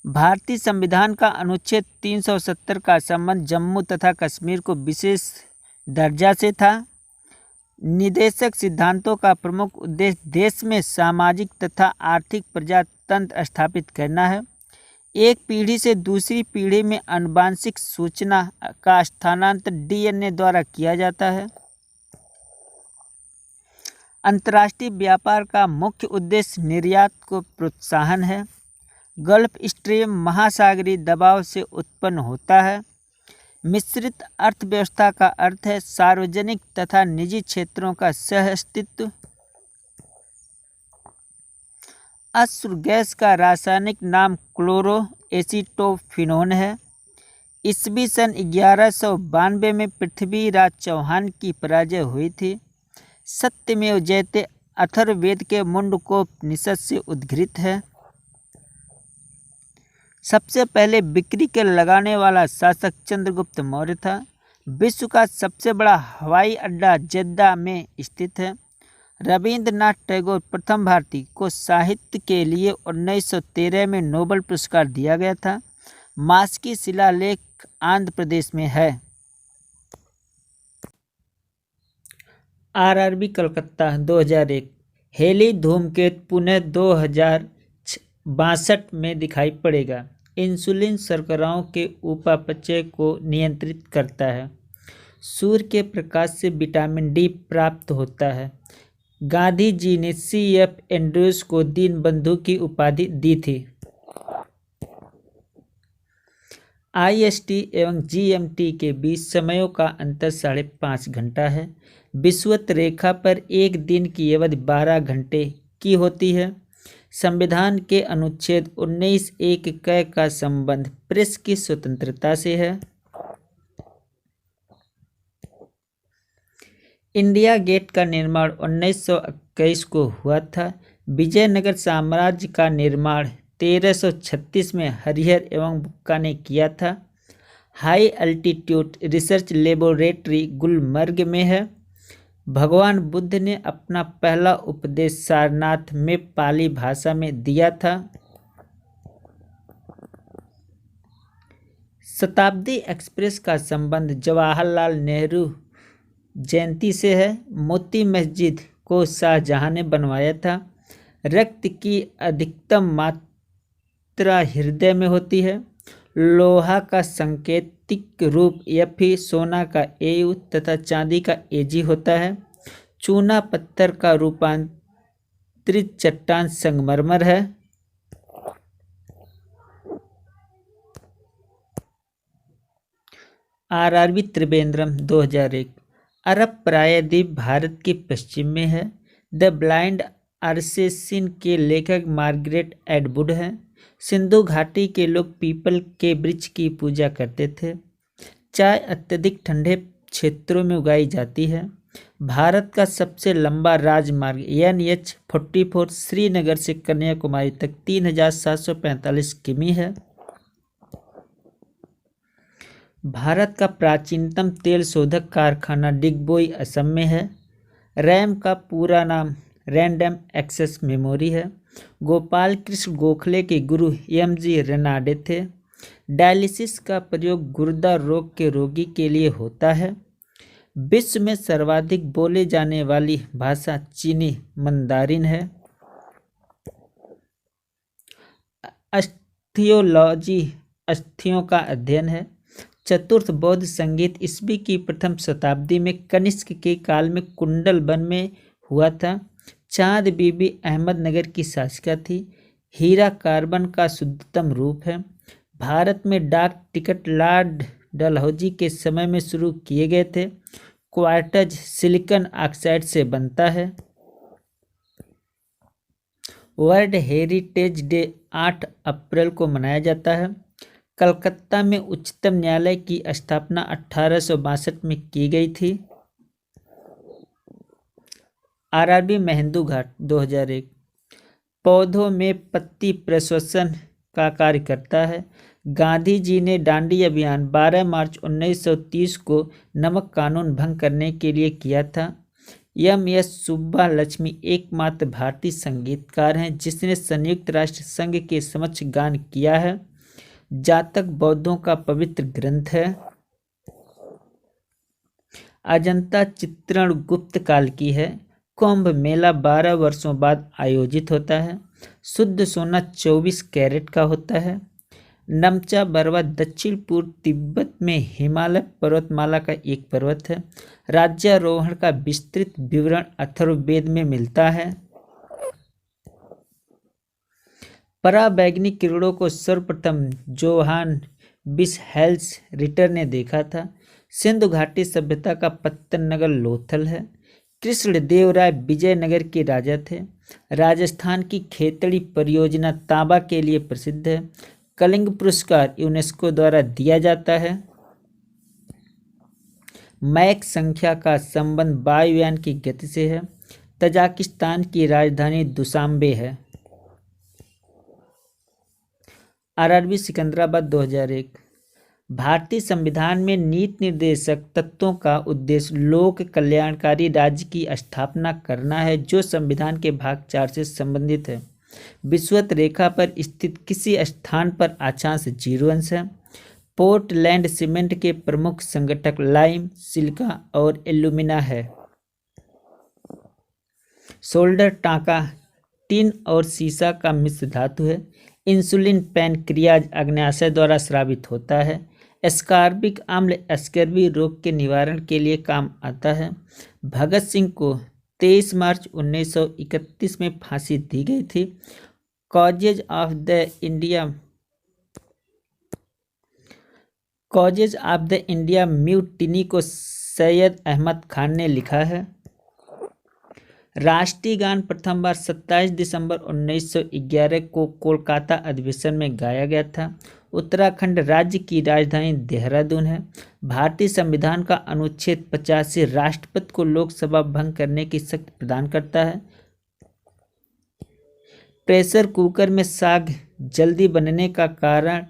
भारतीय संविधान का अनुच्छेद 370 का संबंध जम्मू तथा कश्मीर को विशेष दर्जा से था। निदेशक सिद्धांतों का प्रमुख उद्देश्य देश में सामाजिक तथा आर्थिक प्रजातंत्र स्थापित करना है। एक पीढ़ी से दूसरी पीढ़ी में आनुवंशिक सूचना का स्थानांतरण DNA द्वारा किया जाता है। अंतर्राष्ट्रीय व्यापार का मुख्य उद्देश्य निर्यात को प्रोत्साहन है। गल्फ स्ट्रीम महासागरीय दबाव से उत्पन्न होता है। मिश्रित अर्थव्यवस्था का अर्थ है सार्वजनिक तथा निजी क्षेत्रों का सहअस्तित्व। अश्रु गैस का रासायनिक नाम क्लोरो एसीटोफिनोन है। ईस्वी सन 1192 में पृथ्वीराज चौहान की पराजय हुई थी। सत्यमेव जयते अथर्ववेद के मुंडकोपनिषद से उद्घृत है। सबसे पहले बिक्री के लगाने वाला शासक चंद्रगुप्त मौर्य था। विश्व का सबसे बड़ा हवाई अड्डा जेद्दा में स्थित है। रविंद्रनाथ टैगोर प्रथम भारतीय को साहित्य के लिए 1913 में नोबेल पुरस्कार दिया गया था। मास्की शिलालेख आंध्र प्रदेश में है। आरआरबी कलकत्ता 2001। हेली धूमकेतु पुनः 2062 में दिखाई पड़ेगा। इंसुलिन शर्कराओं के उपापचय को नियंत्रित करता है। सूर्य के प्रकाश से विटामिन डी प्राप्त होता है। गांधी जी ने CF एंड्रयूज को दीनबंधु की उपाधि दी थी। IST एवं GMT के बीच समयों का अंतर 5.5 घंटा है। विषुवत रेखा पर एक दिन की अवधि 12 घंटे की होती है। संविधान के अनुच्छेद 19(1) क का संबंध प्रेस की स्वतंत्रता से है। इंडिया गेट का निर्माण 1921 को हुआ था। विजयनगर साम्राज्य का निर्माण 1336 में हरिहर एवं बुक्का ने किया था। High altitude research laboratory Gulmarg में है। भगवान बुद्ध ने अपना पहला उपदेश सारनाथ में पाली भाषा में दिया था। शताब्दी एक्सप्रेस का संबंध जवाहरलाल नेहरू जयंती से है। मोती मस्जिद को शाहजहां ने बनवाया था। रक्त की अधिकतम मात्रा हृदय में होती है। लोहा का सांकेतिक रूप Fe, सोना का Au तथा चांदी का Ag होता है। चूना पत्थर का रूपांतरित चट्टान संगमरमर है। आरआरबी त्रिवेंद्रम 2001। अरब प्रायद्वीप भारत के पश्चिम में है। द ब्लाइंड अरसेसिन के लेखक मार्गरेट एटवुड हैं। सिंधु घाटी के लोग पीपल के वृक्ष की पूजा करते थे। चाय अत्यधिक ठंडे क्षेत्रों में उगाई जाती है। भारत का सबसे लंबा राजमार्ग NH-44 श्रीनगर से कन्याकुमारी तक 3745 किमी है। भारत का प्राचीनतम तेल शोधक कारखाना डिगबोई असम में है। रैम का पूरा नाम रैंडम एक्सेस मेमोरी है। गोपाल कृष्ण गोखले के गुरु MG रेनाडे थे। डायलिसिस का प्रयोग गुर्दा रोग के रोगी के लिए होता है। विश्व में सर्वाधिक बोले जाने वाली भाषा चीनी मंदारिन है। अस्थियोलॉजी अस्थियों का अध्ययन है। चतुर्थ बौद्ध संगीत ईस्वी की प्रथम शताब्दी में कनिष्क के काल में कुंडल वन में हुआ था। चांद बीबी अहमदनगर की शासिका थी। हीरा कार्बन का शुद्धतम रूप है। भारत में डाक टिकट लॉर्ड डलहौजी के समय में शुरू किए गए थे। क्वार्ट्ज सिलिकॉन ऑक्साइड से बनता है। वर्ल्ड हेरिटेज डे 8 अप्रैल को मनाया जाता है। कलकत्ता में उच्चतम न्यायालय की स्थापना 1862 में की गई थी। आरआरबी महेंद्रू घाट 2001। पौधों में पत्ती प्रश्वसन का कार्य करता है। गांधी जी ने दांडी अभियान 12 मार्च 1930 को नमक कानून भंग करने के लिए किया था। MS सुब्बा लक्ष्मी एकमात्र भारतीय संगीतकार हैं जिसने संयुक्त राष्ट्र संघ के समक्ष गान किया है। जातक बौद्धों का पवित्र ग्रंथ है। अजंता चित्रण गुप्त काल की है। कुंभ मेला 12 वर्षों बाद आयोजित होता है। शुद्ध सोना 24 कैरेट का होता है। नमचा बरवा दक्षिण पूर्व तिब्बत में हिमालय पर्वतमाला का एक पर्वत है। राज्यारोहण का विस्तृत विवरण अथर्ववेद में मिलता है। पराबैंगनी किरणों को सर्वप्रथम जोहान बिसहेल्स रिटर ने देखा था। सिंधु घाटी सभ्यता का पत्तन नगर लोथल है। कृष्णदेवराय विजयनगर के राजा थे। राजस्थान की खेतड़ी परियोजना तांबा के लिए प्रसिद्ध है। कलिंग पुरस्कार यूनेस्को द्वारा दिया जाता है। मैक संख्या का संबंध वायुयान की गति से है। तजाकिस्तान की राजधानी दुशांबे है। आरआरबी सिकंदराबाद 2001। भारतीय संविधान में नीति निर्देशक तत्वों का उद्देश्य लोक कल्याणकारी राज्य की स्थापना करना है जो संविधान के भाग 4 से संबंधित है। विषुवत रेखा पर स्थित किसी स्थान पर अक्षांश 0 अंश है। पोर्टलैंड सीमेंट के प्रमुख संगठक लाइम, सिलिका और एल्यूमिना है। सोल्डर टांका टिन और सीसा का मिश्र धातु है। इंसुलिन पैनक्रियाज अग्न्याशय द्वारा स्रावित होता है। एस्कॉर्बिक अम्ल स्कर्वी रोग के निवारण के लिए काम आता है। भगत सिंह को 23 मार्च 1931 में फांसी दी गई थी। Causes of the India mutiny को सैयद अहमद खान ने लिखा है। राष्ट्रीय गान प्रथम बार 27 दिसंबर 1911 को कोलकाता अधिवेशन में गाया गया था। उत्तराखंड राज्य की राजधानी देहरादून है। भारतीय संविधान का अनुच्छेद 85 राष्ट्रपति को लोकसभा भंग करने की शक्ति प्रदान करता है। प्रेशर कुकर में साग जल्दी बनने का कारण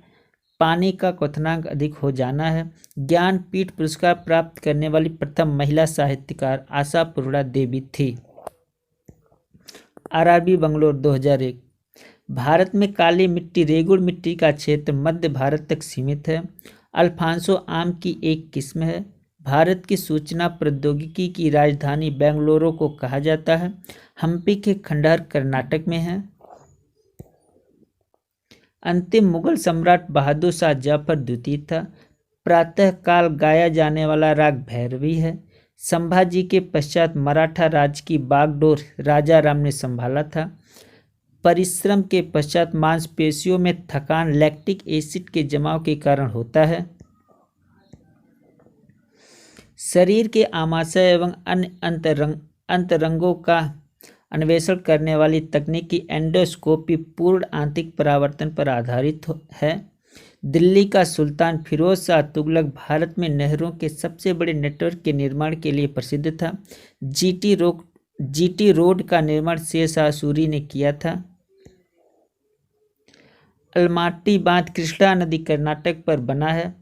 पानी का क्वथनांक अधिक हो जाना है। ज्ञानपीठ पुरस्कार प्राप्त करने वाली प्रथम महिला साहित्यकार आशापूर्णा देवी थी। आरआरबी बंगलोर 2001। भारत में काली मिट्टी रेगुड़ मिट्टी का क्षेत्र मध्य भारत तक सीमित है। अल्फांसो आम की एक किस्म है। भारत की सूचना प्रौद्योगिकी की राजधानी बेंगलुरु को कहा जाता है। हम्पी के खंडहर कर्नाटक में है। अंतिम मुगल सम्राट बहादुर शाह जफर द्वितीय था। प्रातःकाल गाया जाने वाला राग भैरवी है। संभाजी के पश्चात मराठा राज्य की बागडोर राजा राम ने संभाला था। परिश्रम के पश्चात मांसपेशियों में थकान लैक्टिक एसिड के जमाव के कारण होता है। शरीर के आमाशय एवं अन्य अंतरंगों का अन्वेषण करने वाली तकनीक की एंडोस्कोपी पूर्ण आंतरिक परावर्तन पर आधारित है। दिल्ली का सुल्तान फिरोज शाह तुगलक भारत में नहरों के सबसे बड़े नेटवर्क के निर्माण के लिए प्रसिद्ध था। जीटी रोड का निर्माण शेर शाह सूरी ने किया था। अलमाटी बांध कृष्णा नदी कर्नाटक पर बना है।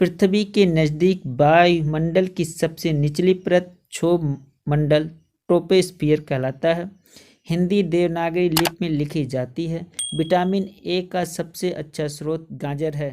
पृथ्वी के नज़दीक वायुमंडल की सबसे निचली परत क्षोभ मंडल ट्रोपोस्फियर कहलाता है। हिंदी देवनागरी लिपि में लिखी जाती है। विटामिन ए का सबसे अच्छा स्रोत गाजर है।